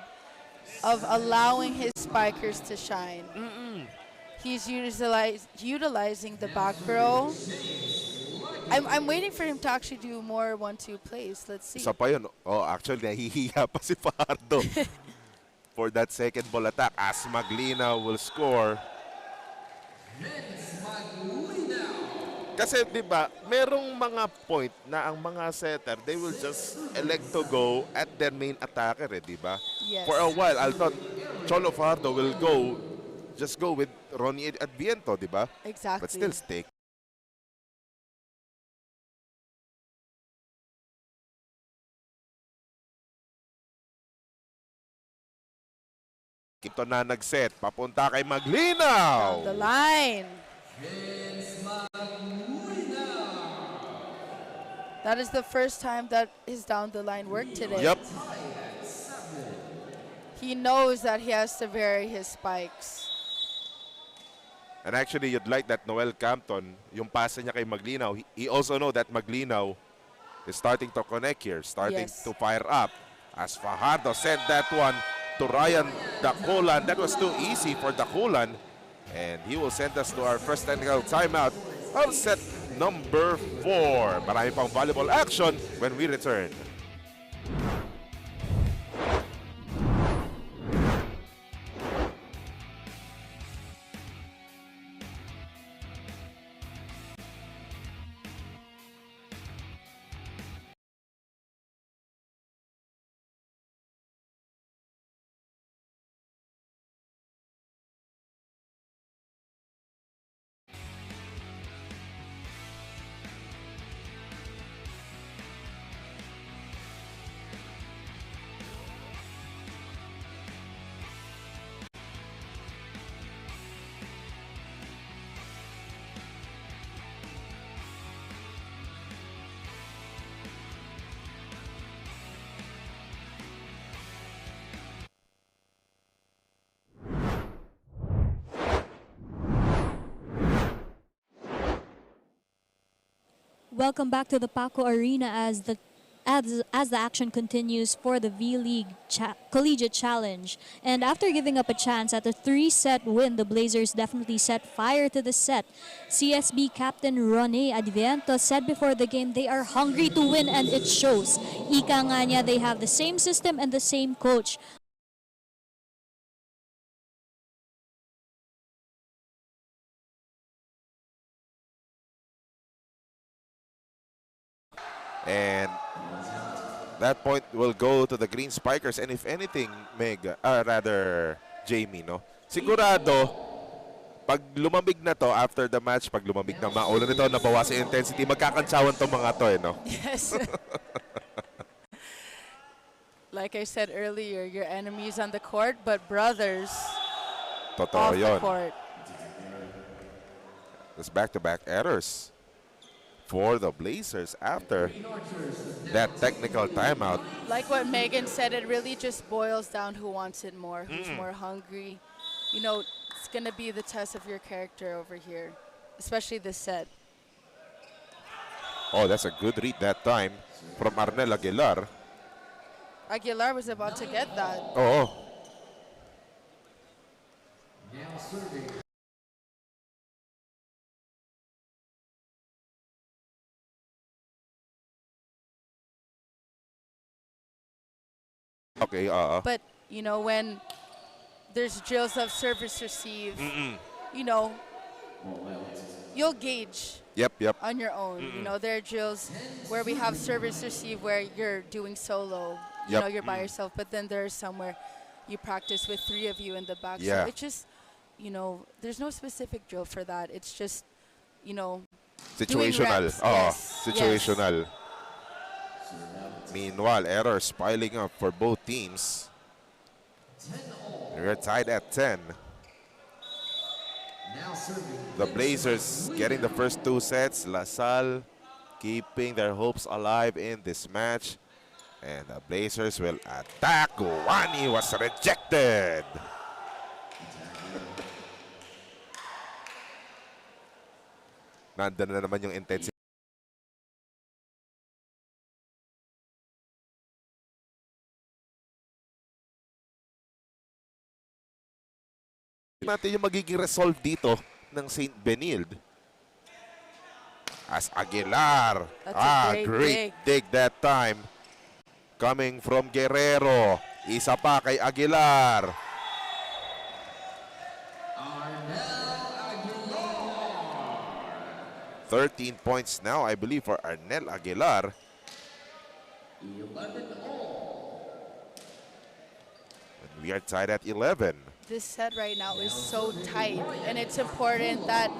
S2: of allowing his spikers to shine. He's utilizing the back row. I'm waiting for him to actually do more 1-2 plays. Let's see.
S1: Isa pa yun. Oh, actually, nahihiya pa si Fajardo for that second ball attack as Maglina will score. Kasi, di ba, merong mga point na ang mga setter, they will just elect to go at their main attacker, eh, di ba?
S2: Yes.
S1: For a while, I thought Cholo Fajardo will just go with Ronnie Adviento, di ba?
S2: Exactly.
S1: But still stick. Ito na nag-set, papunta kay Maglinaw.
S2: Down the line. That is the first time that his down the line work today.
S1: Yep.
S2: He knows that he has to vary his spikes.
S1: And actually, you'd like that Noel Campton, yung pasa niya kay Maglinaw, he also know that Maglinaw is starting to connect here, starting to fire up. As Fajardo sent that one to Ryan Daculan. That was too easy for Daculan. And he will send us to our first technical timeout of set number 4. Marami pang volleyball action when we return.
S4: Welcome back to the Paco Arena as the action continues for the V-League Collegiate Challenge. And after giving up a chance at a 3-set win, the Blazers definitely set fire to the set. CSB captain Ronnie Adviento said before the game they are hungry to win and it shows. Ika nga niya, they have the same system and the same coach.
S1: And that point will go to the Green Spikers. And if anything, Jamie, no? Sigurado, pag lumamig na to after the match, pag lumamig na maulo nito, nabawas yung intensity, magkakantsawan tong mga to, no?
S2: Yes. Like I said earlier, your enemies on the court, but brothers
S1: Totoo
S2: off the
S1: yun.
S2: court.
S1: There's back-to-back errors for the Blazers after that technical timeout.
S2: Like what Megan said, it really just boils down who wants it more, who's more hungry. You know, it's going to be the test of your character over here, especially this set.
S1: Oh, that's a good read that time from Arnel Aguilar.
S2: Aguilar was about to get that.
S1: Oo. Okay,
S2: But, you know, when there's drills of service receive, you know, you'll gauge
S1: Yep.
S2: on your own. You know, there are drills where we have service receive where you're doing solo. You
S1: Yep.
S2: know, you're by yourself. But then there's somewhere you practice with 3 of you in the back.
S1: Yeah.
S2: So it's just, you know, there's no specific drill for that. It's just, you know, doing
S1: Situational.
S2: reps.
S1: Oo,
S2: Yes.
S1: situational. Meanwhile, errors piling up for both teams. We're tied at 10. The Blazers getting the first 2 sets. LaSalle keeping their hopes alive in this match. And the Blazers will attack. Guwani was rejected. Nandun na naman yung intensity. Natin yung magiging resolve dito ng St. Benilde. As Aguilar.
S2: That's a
S1: Great
S2: dig.
S1: dig that time. Coming from Guerrero. Isa pa kay Aguilar. "13 points now, I believe, for Arnel Aguilar. And we are tied at 11.
S2: This set right now is so tight, and it's important that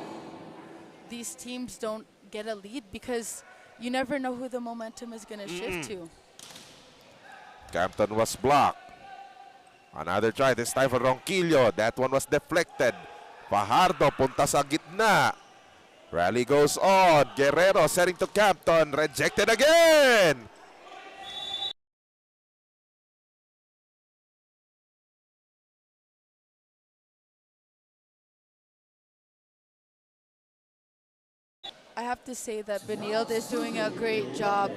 S2: these teams don't get a lead because you never know who the momentum is going to shift to.
S1: Campton was blocked. Another try, this time for Ronquillo. That one was deflected. Fajardo punta sa gitna. Rally goes on. Guerrero setting to Campton. Rejected again.
S2: I have to say that Benilde is doing a great job.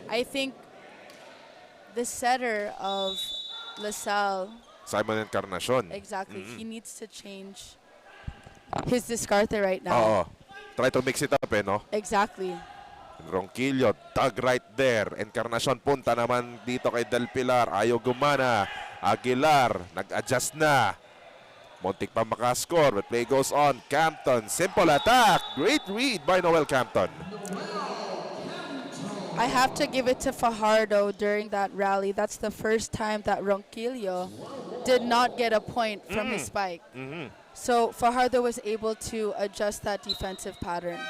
S2: I think the setter of LaSalle,
S1: Simon Encarnacion.
S2: exactly, he needs to change his discarter right now.
S1: Oo. Try to mix it up, no?
S2: Exactly.
S1: Ronquillo dug right there. Encarnacion punta naman dito kay Del Pilar. Ayaw gumana. Aguilar nag-adjust na. Muntik pa makascore, but play goes on. Campton, simple attack. Great read by Noel Campton.
S2: I have to give it to Fajardo during that rally. That's the first time that Ronquillo did not get a point from his spike. So Fajardo was able to adjust that defensive pattern.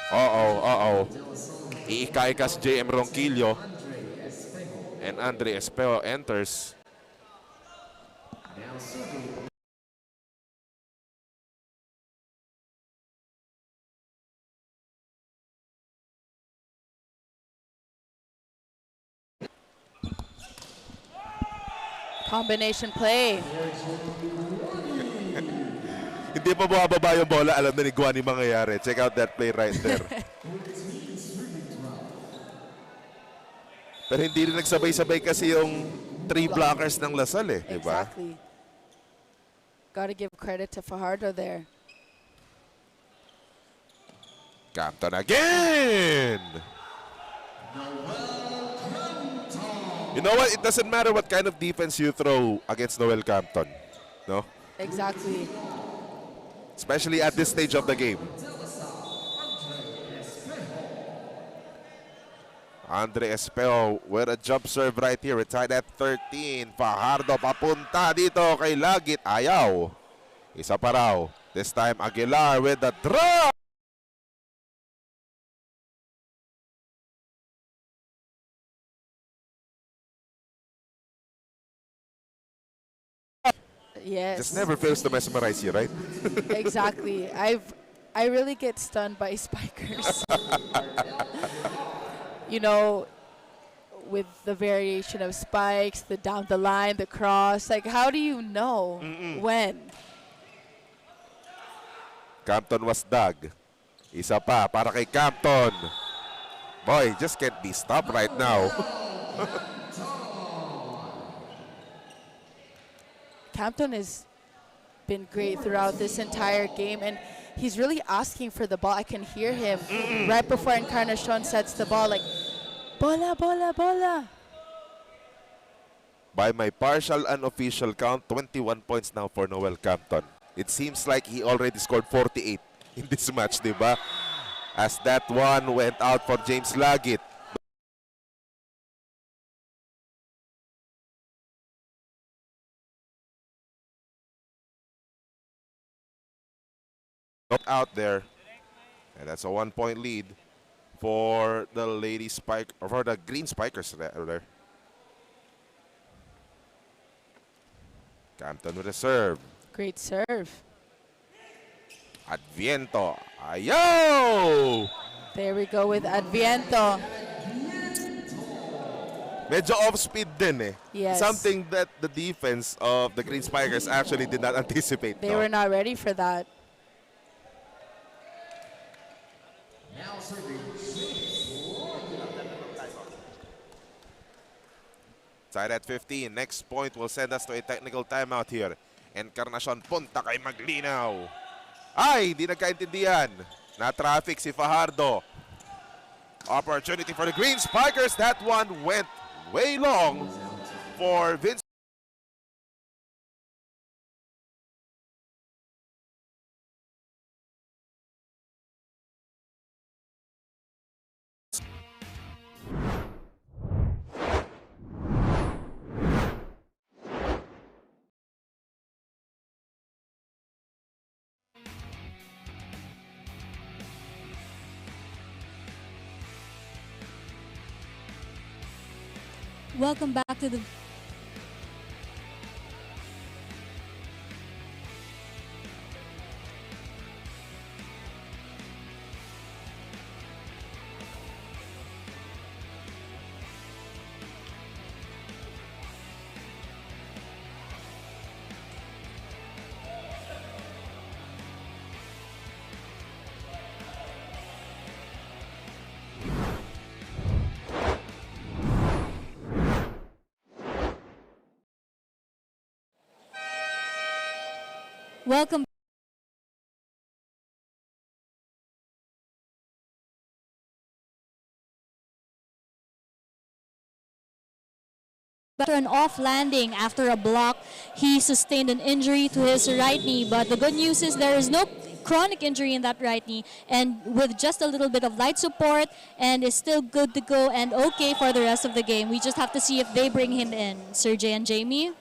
S1: Iika-ika si JM Ronquillo. And Andre Espejo enters.
S2: Combination play.
S1: Hindi pa bumababa yung bola. Alam na ni Guani mangyayari. Check out that play right there. Pero hindi rin nagsabay-sabay kasi yung 3 blockers ng LaSalle, di ba?
S2: Exactly. Got to give credit to Fajardo there.
S1: Campton again! You know what? It doesn't matter what kind of defense you throw against Noel Campton. No?
S2: Exactly.
S1: Especially at this stage of the game. Andre Espejo with a jump serve right here. We're tied at 13. Fajardo papunta dito kay Lagit. Ayaw. Isa pa raw. This time Aguilar with the draw.
S2: Yes.
S1: Just never fails to mesmerize you, right?
S2: Exactly. I really get stunned by spikers. You know, with the variation of spikes, the down the line, the cross. Like, how do you know when?
S1: Campton was dug. Isa pa para kay Campton. Boy, just can't be stopped right now.
S2: Campton has been great throughout this entire game, and he's really asking for the ball. I can hear him right before Encarnacion sets the ball, like, bola, bola, bola.
S1: By my partial unofficial count, 21 points now for Noel Campton. It seems like he already scored 48 in this match, di ba? As that one went out for James Lagit. Not out there. And that's a 1-point lead for the Lady Spike, or for the Green Spikers rather. Campton with a serve.
S2: Great serve.
S1: Adviento. Ayaw!
S2: There we go with Adviento.
S1: Medyo off-speed din eh.
S2: Yes.
S1: Something that the defense of the Green Spikers actually did not anticipate.
S2: They were not ready for that.
S1: Tied at 15. Next point will send us to a technical timeout here. Encarnacion punta kay Maglinaw. Ay, di nagkaintindihan. Na-traffic si Fajardo. Opportunity for the Green Spikers. That one went way long for Vince.
S4: Welcome back to the welcome after an off landing after a block. He sustained an injury to his right knee, but the good news is there is no chronic injury in that right knee, and with just a little bit of light support, and is still good to go and okay for the rest of the game. We just have to see if they bring him in. Sergey and Jamie.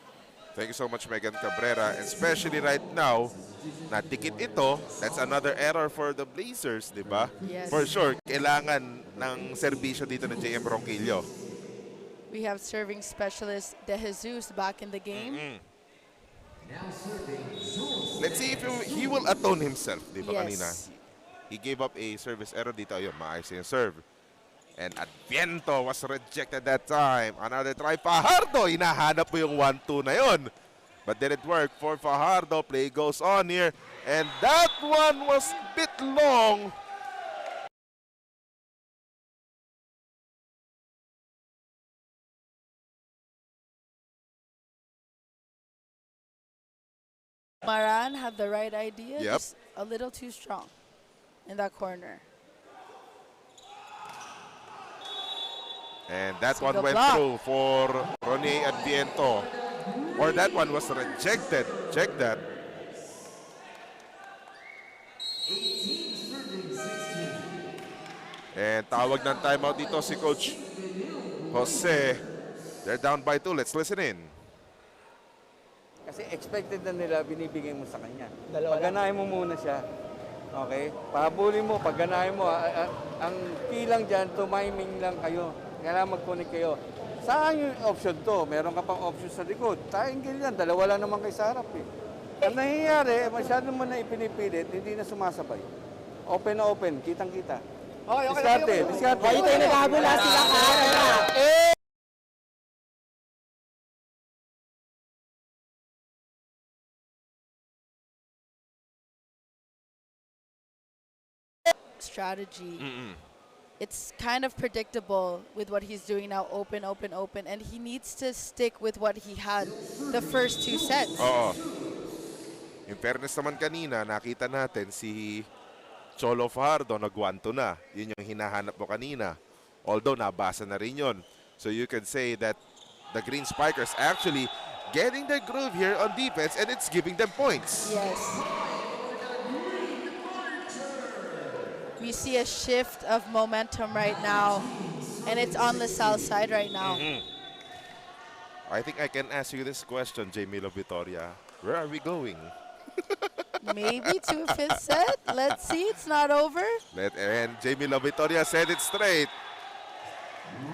S1: Thank you so much, Megan Cabrera. And especially right now, natikit ito, that's another error for the Blazers, di ba?
S2: Yes.
S1: For sure, kailangan ng serbisyo dito ng JM Ronquillo.
S2: We have serving specialist De Jesus back in the game.
S1: Let's see if he will atone himself, di ba kanina?
S2: Yes.
S1: He gave up a service error dito. Ayun, maayos yung serve. And Adviento was rejected that time. Another try. Fajardo, hinahanap po yung 1-2 na yun. But did it work for Fajardo? Play goes on here. And that one was a bit long.
S2: Maran had the right idea.
S1: Yep.
S2: Just a little too strong in that corner.
S1: And that one
S2: Single
S1: went
S2: block.
S1: through for Ronnie Adviento. Or that one was rejected. Check that. And tawag ng timeout dito si Coach Jose. They're down by 2. Let's listen in.
S5: Kasi expected na nila, binibigay mo sa kanya.
S6: Dalawa lang.
S5: Pagganahin mo muna siya. Okay? Pahabulin mo, pagganahin mo. Ang key lang dyan, tumiming lang kayo. Kailangan mag-connect kayo. Saan yung option to? Meron ka pang option sa likod. Triangle yan, dalawa lang naman kayo sa harap eh. Ang nangyayari, masyado mo na ipinipilit, hindi na sumasabay. Open na open, kitang-kita.
S6: Okay,
S5: Diskarte.
S6: Kayo tayo naghabula sila ka.
S2: Strategy. It's kind of predictable with what he's doing now, open, open, open, and he needs to stick with what he had the first 2 sets.
S1: Oo. In fairness naman kanina, nakita natin si Cholo Fajardo nag-1-2 na. Yun yung hinahanap mo kanina. Although nabasa na rin yun. So you can say that the Green Spikers actually getting their groove here on defense and it's giving them points.
S2: Yes. We see a shift of momentum right now, and it's on LaSalle's side right now.
S1: I think I can ask you this question, Jamie Lovitoria. Where are we going?
S2: Maybe to a 5th set. Let's see. It's not over.
S1: And Jamie Lovitoria said it straight.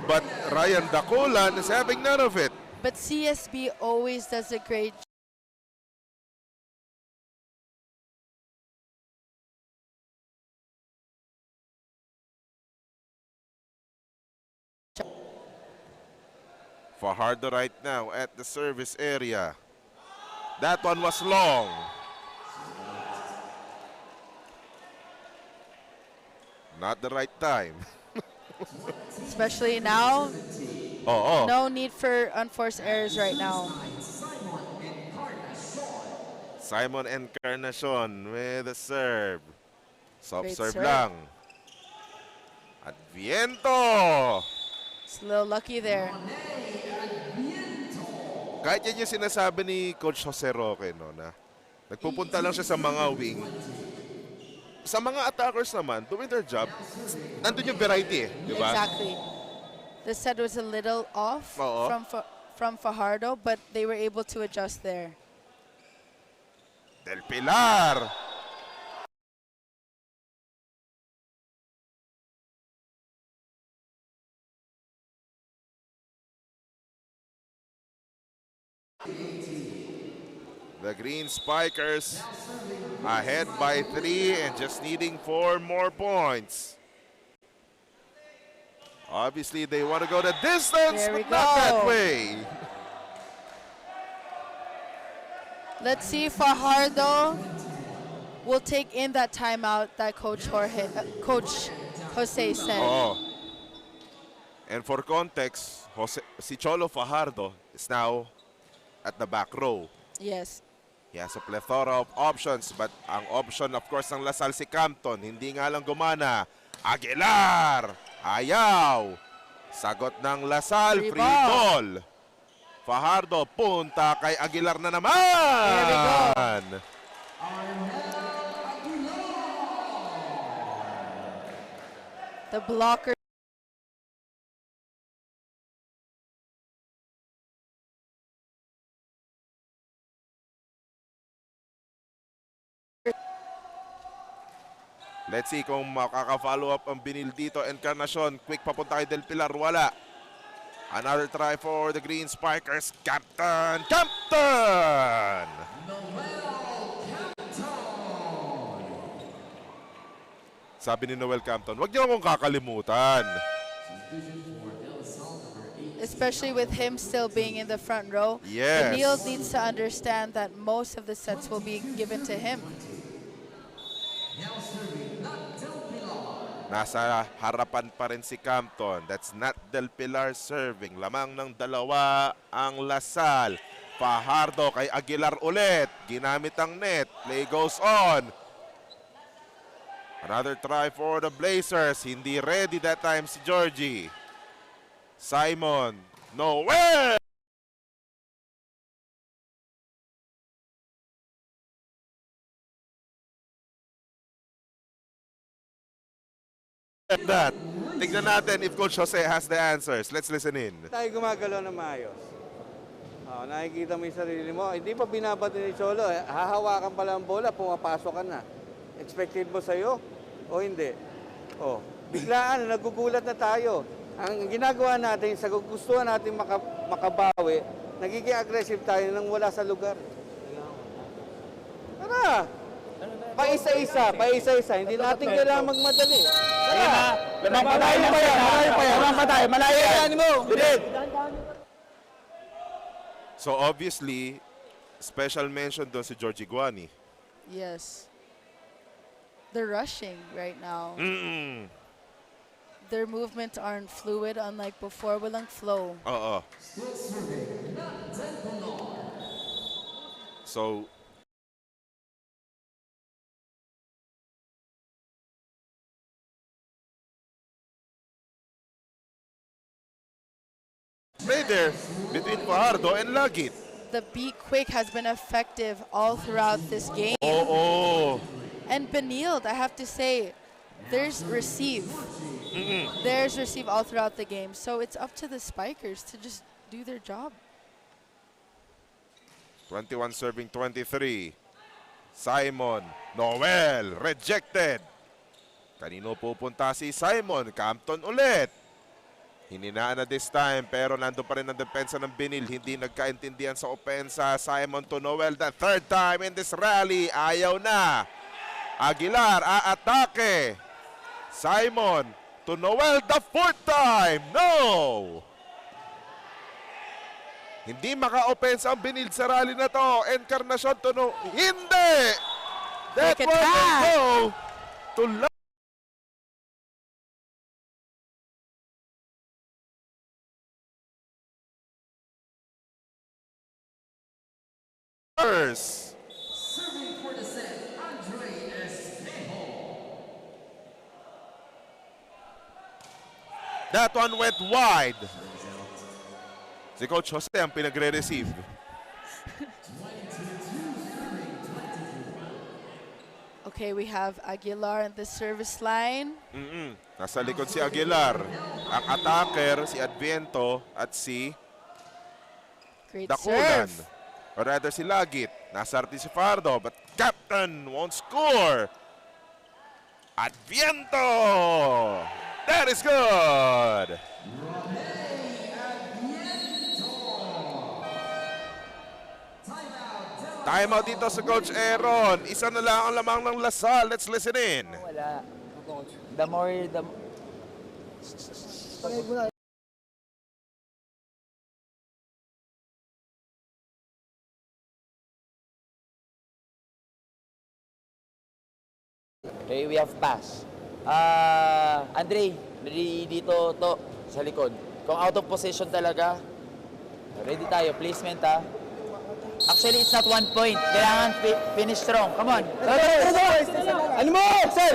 S1: But Ryan Daculan is having none of it.
S2: But CSB always does a great
S1: Fajardo right now at the service area. That one was long. Not the right time.
S2: especially now.
S1: Oo.
S2: No need for unforced errors right now.
S1: Simon Encarnacion with the serve. Soft
S2: Great
S1: serve
S2: serve.
S1: lang. At Viento.
S2: It's a little lucky there.
S1: Kahit yan yung sinasabi ni Coach Jose Roque, no, na nagpupunta lang siya sa mga wing. Sa mga attackers naman, doing their job, nandun yung variety, di ba?
S2: Exactly. The set was a little off
S1: Oo.
S2: from Fajardo, but they were able to adjust there.
S1: Del Pilar. The Green Spikers ahead by 3 and just needing 4 more points. Obviously, they want to go the distance,
S2: There we
S1: but not that
S2: go.
S1: way.
S2: Let's see if Fajardo will take in that timeout that Coach Jose said.
S1: Oh. And for context, si Cholo Fajardo is now at the back row.
S2: Yes.
S1: He has a plethora of options, but ang option, of course, ng Lasal si Campton, hindi nga lang gumana. Aguilar! Ayaw! Sagot ng Lasal,
S2: Free
S1: free ball. Fajardo, punta kay Aguilar na naman!
S2: There we go. The blocker.
S1: Let's see kung makaka-follow up ang binil dito. Encarnacion, quick papunta kay Del Pilar, wala. Another try for the Green Spikers. Captain! Captain! Sabi ni Noel Campton, wag niyo akong kakalimutan.
S2: Especially with him still being in the front row.
S1: Yes.
S2: Emil needs to understand that most of the sets will be given to him.
S1: Nasa harapan pa rin si Campton. That's not Del Pilar serving. Lamang ng dalawa ang Lasal. Fajardo kay Aguilar ulit. Ginamit ang net. Play goes on. Another try for the Blazers. Hindi ready that time si Georgie. Simon. Nowhere! That. Tignan natin if Coach Jose has the answers. Let's listen in.
S5: Tayo gumagalaw na maayos. Nakikita mo yung sarili mo. Hindi pa binabato ni Cholo. Hahawakan pala ang bola, pumapasok ka na. Expected mo sa'yo o hindi? Biglaan, nagugulat na tayo. Ang ginagawa natin, sa gustuhan natin makabawi, nagiging aggressive tayo nang wala sa lugar. Tara! Pa-isa-isa. Hindi natin kailangan magmadali. Tara! Malayo pa yan. Malayo yan mo!
S1: So obviously, special mention doon si Georgie Guani.
S2: Yes. They're rushing right now.
S1: Mm-mm.
S2: Their movements aren't fluid, unlike before. Walang flow.
S1: Oo. So, play there between Fajardo and Lagit.
S2: The be quick has been effective all throughout this game.
S1: Oo.
S2: And Benilde, I have to say, there's receive. There's receive all throughout the game. So it's up to the spikers to just do their job.
S1: 21 serving 23. Simon, Noel, rejected. Kanino pupunta si Simon? Campton ulit. Hininaan na this time pero nandun pa rin ang depensa ng Benil. Hindi nagkaintindihan sa opensa. Simon to Noel, the third time in this rally. Ayaw na. Aguilar, aatake. Simon to Noel, the fourth time. No! Hindi maka-opensa ang Benil sa rally na to. Encarnacion to no. Hindi! That
S2: Look at
S1: one will
S2: that.
S1: go to Lars. That one went wide. Si Coach Jose ang pinagre-receive.
S2: Okay, we have Aguilar in the service line.
S1: Nasa likod si Aguilar. Ang attacker, si Adviento at si
S2: Great
S1: Dakulan.
S2: serve.
S1: Or rather si Lagit. Nasarte si Fardo, but Captain won't score. Adviento! That is good! Timeout dito sa Coach Aaron. Isa na lang ang lamang ng Lasal. Let's listen in.
S3: Wala. The more, Okay, we have pass. Andre, ready dito to sa likod. Kung out of position talaga, ready tayo. Placement ha. Actually, it's not 1 point. Kailangan finish strong. Come on.
S6: Ano mo, sir?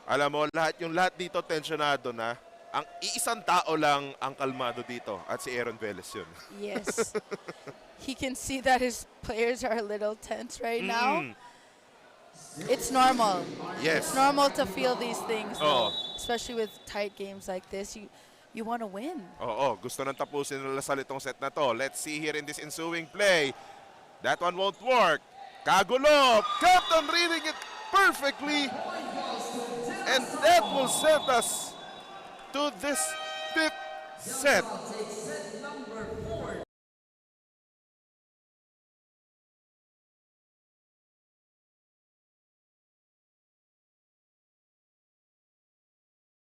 S1: Alam mo, lahat dito tensionado na. Ang iisang tao lang ang kalmado dito at si Aaron Velez yun.
S2: Yes. He can see that his players are a little tense right now. It's normal.
S1: Yes.
S2: It's normal to feel these things,
S1: Oo.
S2: especially with tight games like this. You want to win.
S1: Oo, gusto nang tapusin ng Lasal itong set na to. Let's see here in this ensuing play. That one won't work. Kagulo. Captain reading it perfectly. And that will set us to this fifth set.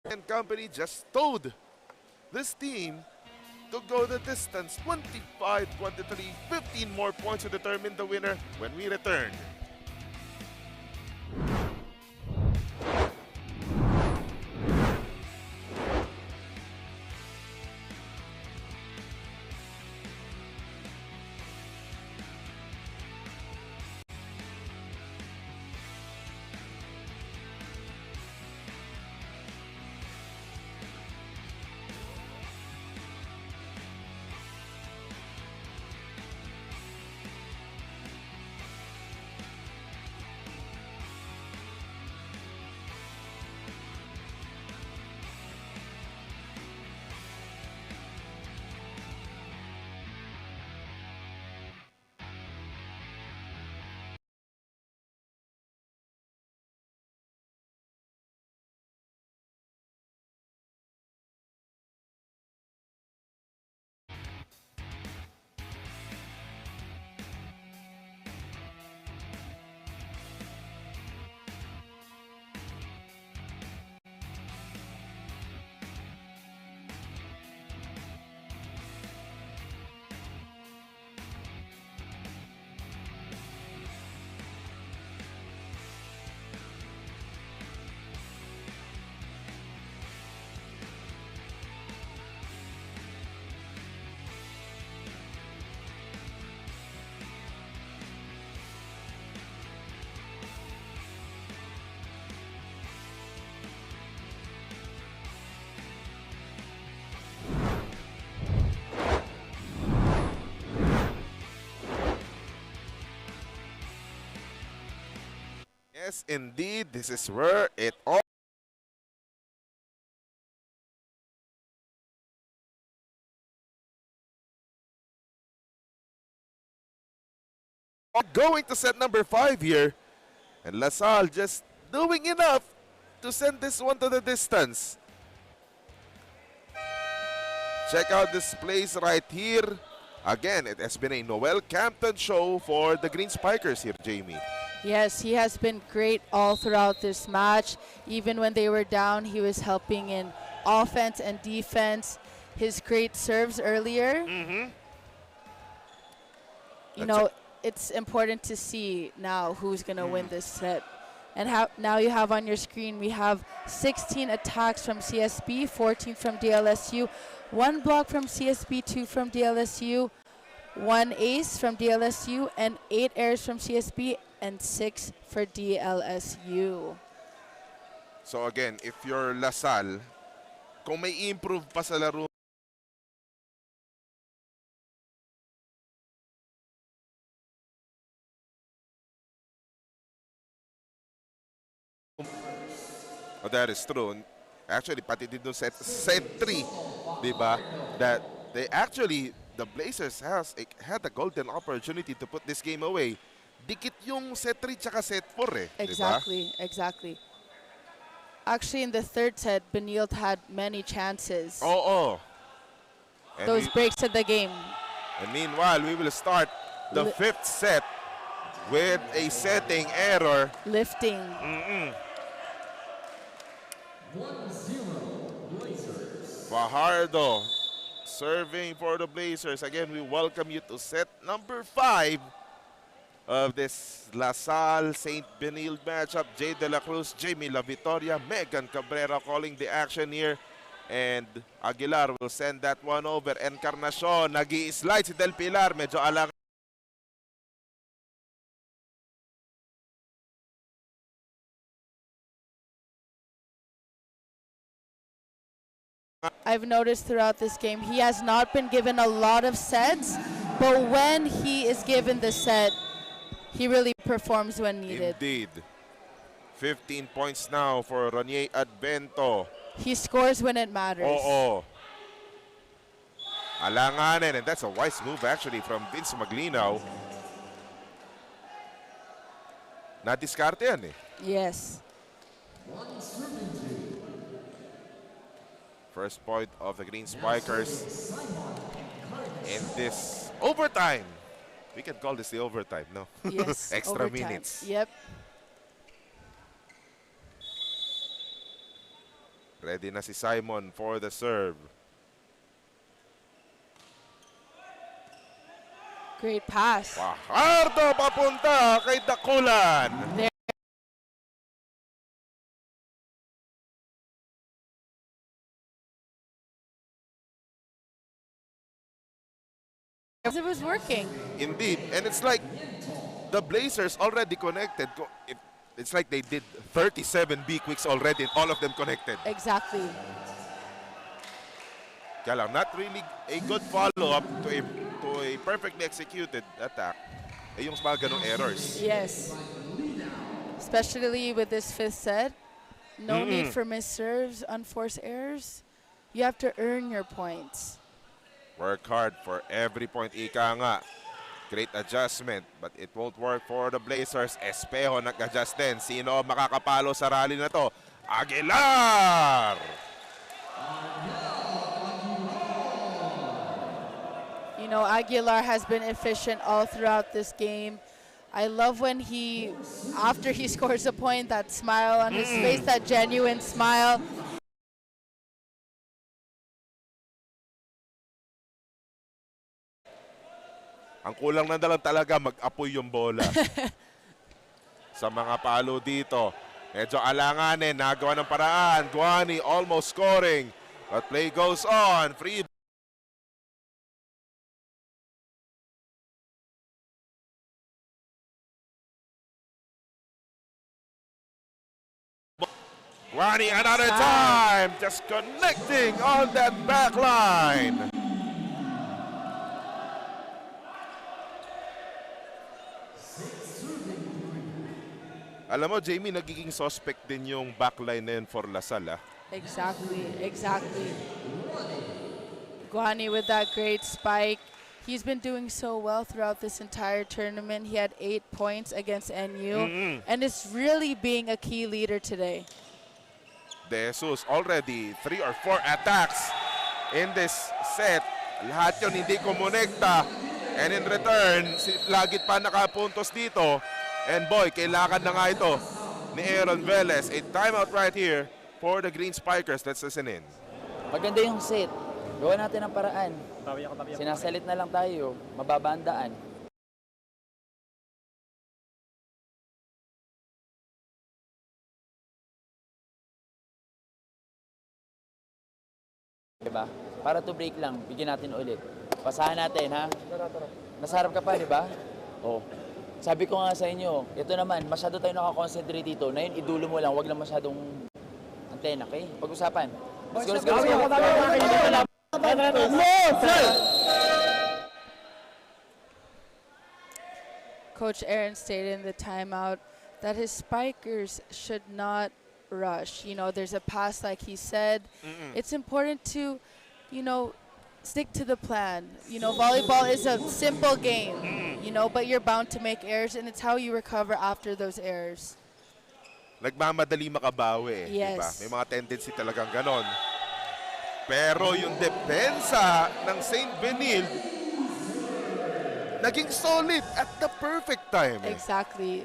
S1: And company just told this team to go the distance. 25-23, 15 more points to determine the winner when we return. Yes, indeed. This is where it all going to set number 5 here. And LaSalle just doing enough to send this one to the distance. Check out this place right here. Again, it has been a Noel Campton show for the Green Spikers here, Jamie.
S2: Yes, he has been great all throughout this match. Even when they were down, he was helping in offense and defense. His great serves earlier. You know, it's important to see now who's going to win this set. And now you have on your screen, we have 16 attacks from CSB, 14 from DLSU, 1 block from CSB, 2 from DLSU, 1 ace from DLSU, and 8 airs from CSB, and 6 for DLSU.
S1: So again, if you're LaSalle, kung may improve pa sa laro oh, that is true. Actually, pati dito set 3, di ba? That they actually, the Blazers had a golden opportunity to put this game away. Dikit yung set 3 tsaka set 4 eh.
S2: Exactly,
S1: diba?
S2: exactly. Actually, in the third set, Benilde had many chances.
S1: Oo. And
S2: Those breaks of the game.
S1: And meanwhile, we will start the 5th set with a setting error.
S2: Lifting.
S1: Fajardo serving for the Blazers. Again, we welcome you to set number 5 of this LaSalle St. Benilde matchup. Jay De La Cruz, Jamie La Victoria, Megan Cabrera calling the action here. And Aguilar will send that one over. Encarnacion, nag-i-slide si Del Pilar. Medyo alang.
S2: I've noticed throughout this game, he has not been given a lot of sets, but when he is given the set, he really performs when needed.
S1: Indeed. 15 points now for Ronier Advento.
S2: He scores when it matters.
S1: Oo. Alanganin, and that's a wise move actually from Vince Maglinaw. Na-discarte yan eh.
S2: Yes.
S1: First point of the Green Spikers in this overtime. We can call this the overtime, no?
S2: Yes.
S1: Extra
S2: overtime.
S1: minutes.
S2: Yep.
S1: Ready na si Simon for the serve.
S2: Great pass.
S1: Fajardo papunta kay Dakulan.
S2: There. It was working.
S1: Indeed, and it's like the Blazers already connected. It's like they did 37 B quicks already and all of them connected.
S2: Exactly.
S1: Kaya lang, not really a good follow-up to a perfectly executed attack. Eh yung mga ganong errors.
S2: Yes. Especially with this 5th set. No need for missed serves, unforced errors. You have to earn your points.
S1: Work hard for every point, ika nga. Great adjustment, but it won't work for the Blazers. Espejo nag-adjust din. Sino makakapalo sa rally na to? Aguilar!
S2: You know, Aguilar has been efficient all throughout this game. I love when after he scores a point, that smile on his face, that genuine smile.
S1: Ang kulang na lang talaga mag-apoy yung bola. Sa mga palo dito. Medyo alanganin, nagawa ng paraan. Guani almost scoring. But play goes on. Free. Guani another time. Just connecting on that back line. Alam mo, Jamie, nagiging suspect din yung backline na yun for Lasal.
S2: Exactly, exactly. Guani with that great spike. He's been doing so well throughout this entire tournament. He had 8 points against NU and is really being a key leader today.
S1: De Jesus already 3 or 4 attacks in this set. Lahat yun hindi kumonekta. And in return, si Lagit pa nakapuntos dito. And boy, kailangan na nga ito ni Aaron Velez. A timeout right here for the Green Spikers. Let's listen in.
S3: Maganda yung set. Gawa natin ang paraan. Sinasalit na lang tayo. Mababa ang daan. Diba? Para to break lang, bigyan natin ulit. Pasahan natin, ha? Nasarap ka pa, di ba? Oh. Sabi ko nga sa inyo, ito naman, masyado tayo nakakonsentrate dito. Na yun, idulo mo lang, wag lang masyadong antena, okay? Pag-usapan. Let's go, let's go, let's go.
S2: Coach Aaron stated in the timeout that his spikers should not rush. You know, there's a pass like he said. It's important to, you know, stick to the plan. You know, volleyball is a simple game, you know, but you're bound to make errors, and it's how you recover after those errors.
S1: Nagmamadali makabawi,
S2: Yes.
S1: diba? May mga tendency talagang ganon. Pero yung depensa ng St. Benilde naging solid at the perfect time.
S2: Exactly.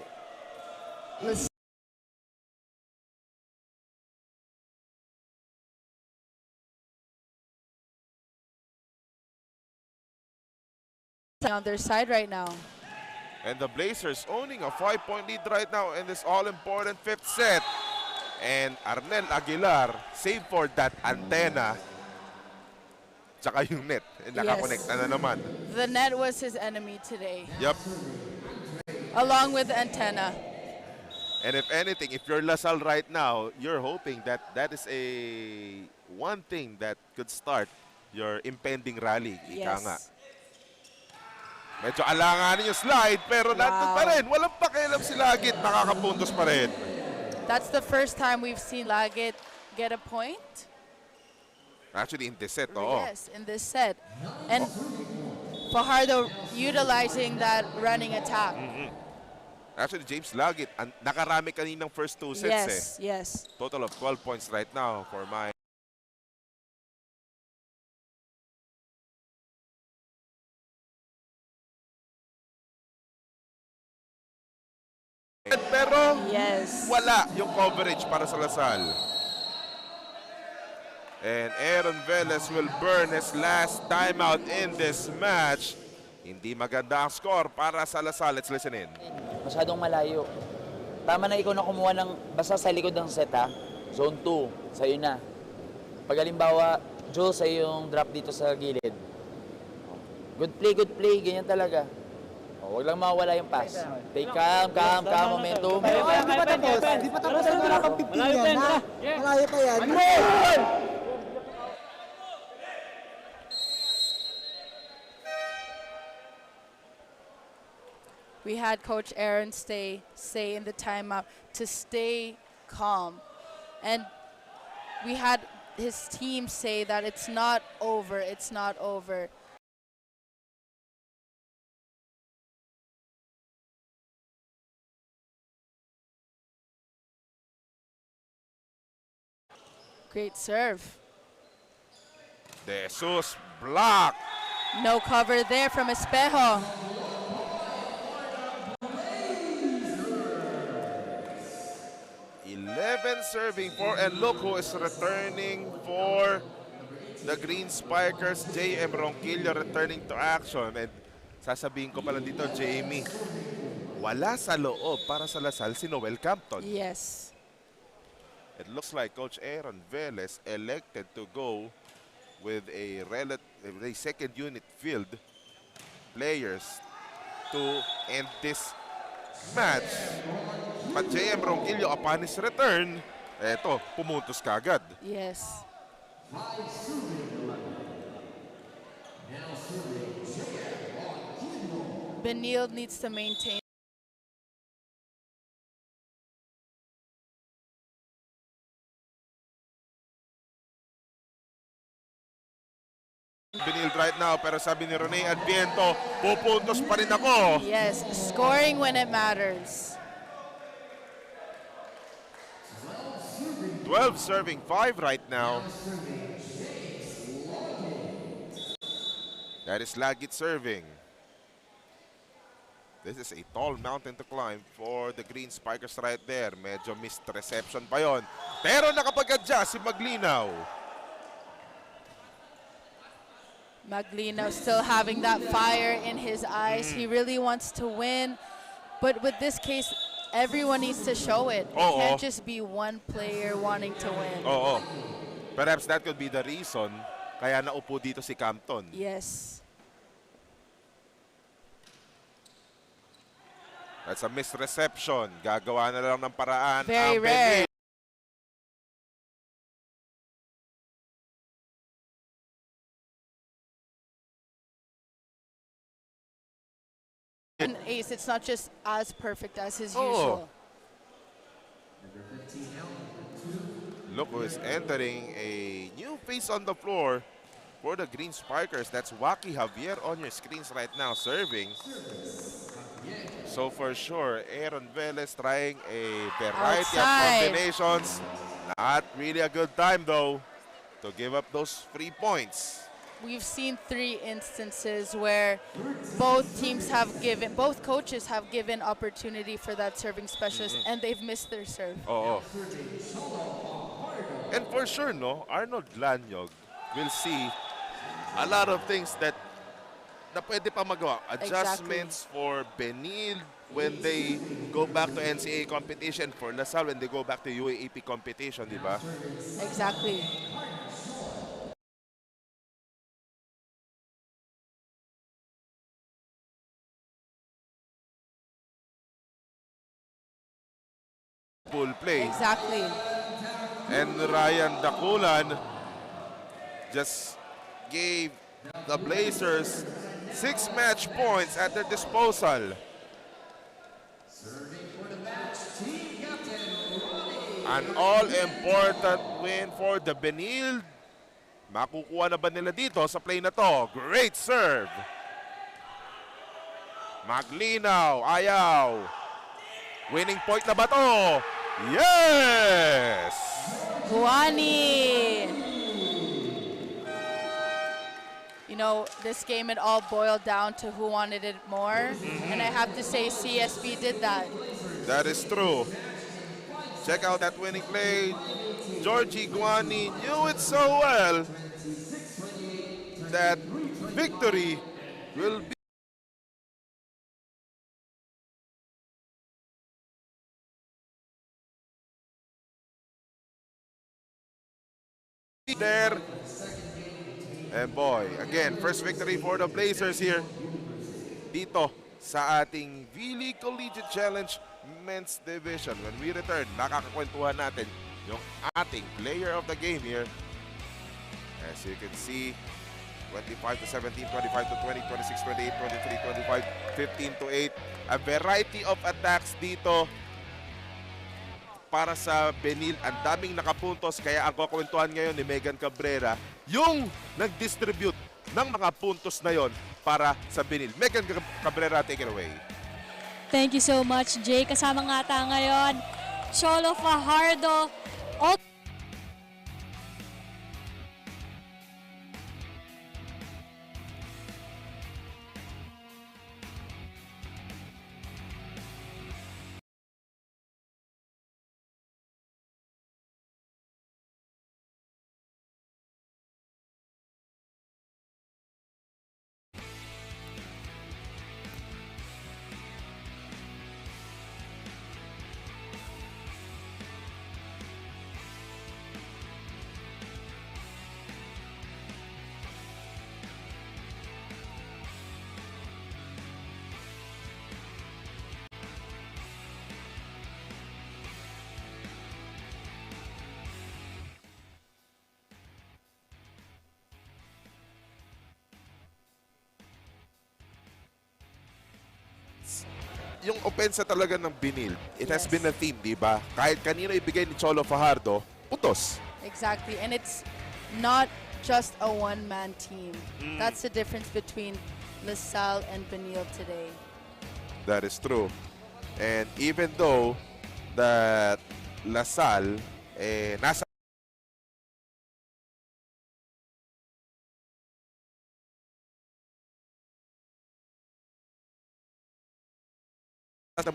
S2: On their side right now.
S1: And the Blazers owning a 5-point lead right now in this all-important 5th set. And Arnel Aguilar, save for that antenna. Tsaka yung net. Nakakonekta na naman.
S2: The net was his enemy today,
S1: Yup.
S2: along with the antenna.
S1: And if anything, if you're Lasal right now, you're hoping that that is a one thing that could start your impending rally. Ika nga.
S2: Yes.
S1: Medyo alanganin yung slide, pero nandun pa rin. Walang pakialam si Lagit, nakakapuntos pa rin.
S2: That's the first time we've seen Lagit get a point.
S1: Actually, in this set, oo.
S2: Yes, in this set. And Fajardo utilizing that running attack.
S1: Actually, James Lagit, nakarami kaninang first 2 sets
S2: Yes, yes.
S1: Total of 12 points right now for my... Pero
S2: Yes.
S1: wala yung coverage para sa Lasal. And Aaron Velez will burn his last timeout in this match. Hindi maganda ang score para sa Lasal. Let's listen in.
S3: Masyadong malayo. Tama na ikaw na kumuha ng basta sa likod ng set, ha? Zone 2, sa'yo na. Pag halimbawa, Joel, sa'yo yung drop dito sa gilid. Good play, ganyan talaga. Huwag lang mawala yung pass. Take calm, momentum.
S6: Di pa tapos. Di pa tapos. Wala pang 15 yan, ha? Malayo pa yan.
S2: We had Coach Aaron say in the timeout to stay calm. And we had his team say that it's not over, it's not over. Great serve.
S1: De Jesus block.
S2: No cover there from Espejo.
S1: Serving for, and look who is returning for the Green Spikers. J.M. Ronquillo returning to action. And sasabihin ko pala dito, Jamie, wala sa loob para sa Lasal si Noel Campton.
S2: Yes.
S1: It looks like Coach Aaron Velez elected to go with a second unit field players to end this match. But J.M. Ronquillo, upon his return, eto, pumuntos kagad.
S2: Yes. Benilde needs to maintain
S1: Binild right now, pero sabi ni Rene Adviento, pupuntos pa rin ako.
S2: Yes, scoring when it matters.
S1: 12 serving 5 right now. That is Lagit serving. This is a tall mountain to climb for the Green Spikers right there. Medyo missed reception pa yon. Pero nakapag-adjust si Maglinaw.
S2: Maglino still having that fire in his eyes. He really wants to win. But with this case, everyone needs to show it. It can't just be one player wanting to win.
S1: Oo. Perhaps that could be the reason kaya naupo dito si Campton.
S2: Yes.
S1: That's a missed reception. Gagawa na lang ng paraan.
S2: Very
S1: ang
S2: rare. An ace, it's not just as perfect as his usual.
S1: Look who is entering a new face on the floor for the Green Spikers. That's Waki Javier on your screens right now serving. So for sure, Aaron Velez trying a variety of combinations. Not really a good time though to give up those 3 points.
S2: We've seen 3 instances where both coaches have given opportunity for that serving specialist and they've missed their serve.
S1: Oo. And for sure, no, Arnold Lanyog will see a lot of things that na pwede pa magawa. Adjustments for Benil when they go back to NCAA competition, for LaSalle when they go back to UAAP competition, di ba?
S2: Exactly.
S1: Full play.
S2: Exactly.
S1: And Ryan Dakulan just gave the Blazers 6 match points at their disposal. An all-important win for the Benil. Makukuha na ba nila dito sa play na to? Great serve. Maglinaw, ayaw. Winning point na ba to? Yes!
S2: Guani! You know, this game, it all boiled down to who wanted it more. And I have to say CSB did that.
S1: That is true. Check out that winning play. Georgie Guani knew it so well that victory will be there. And boy, again, first victory for the Blazers here dito sa ating Vili Collegiate Challenge Men's Division. When we return, nakakakwentuhan natin yung ating player of the game here. As you can see, 25 to 17, 25 to 20, 26, 28, 23, 25, 15 to 8. A variety of attacks dito para sa Benil. Ang daming nakapuntos, kaya ang kukwentuhan ngayon ni Megan Cabrera, yung nag-distribute ng mga puntos na yon para sa Benil. Megan Cabrera, take it away.
S4: Thank you so much, Jay. Kasama nga tayo ngayon, Cholo Fajardo.
S1: Yung opensa talaga ng Benil, it has been a theme, di ba? Kahit kanino ibigay ni Cholo Fajardo, putos.
S2: Exactly. And it's not just a one-man team. That's the difference between LaSalle and Benil today.
S1: That is true. And even though that LaSalle nasa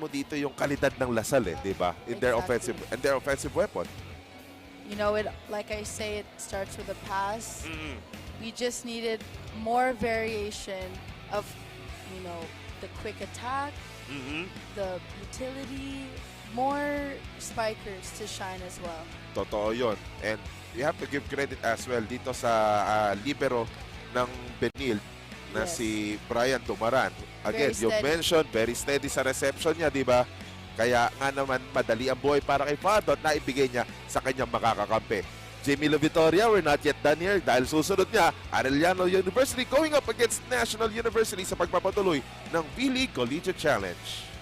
S1: mo dito yung kalidad ng LaSalle, di ba? In their
S2: Exactly.
S1: offensive weapon.
S2: You know, like I say, it starts with a pass. We just needed more variation of, you know, the quick attack, the utility, more spikers to shine as well.
S1: Totoo yun. And we have to give credit as well dito sa libero ng Benil na
S2: Yes.
S1: si Brian Dumaran. Again,
S2: Very
S1: you
S2: steady.
S1: mentioned, very steady sa reception niya, di ba? Kaya nga naman, madali ang buhay para kay Fadot na ibigay niya sa kanyang makakakampi. Jimmy La Victoria, we're not yet done here dahil susunod niya, Arellano University going up against National University sa pagpapatuloy ng V-League Collegiate Challenge.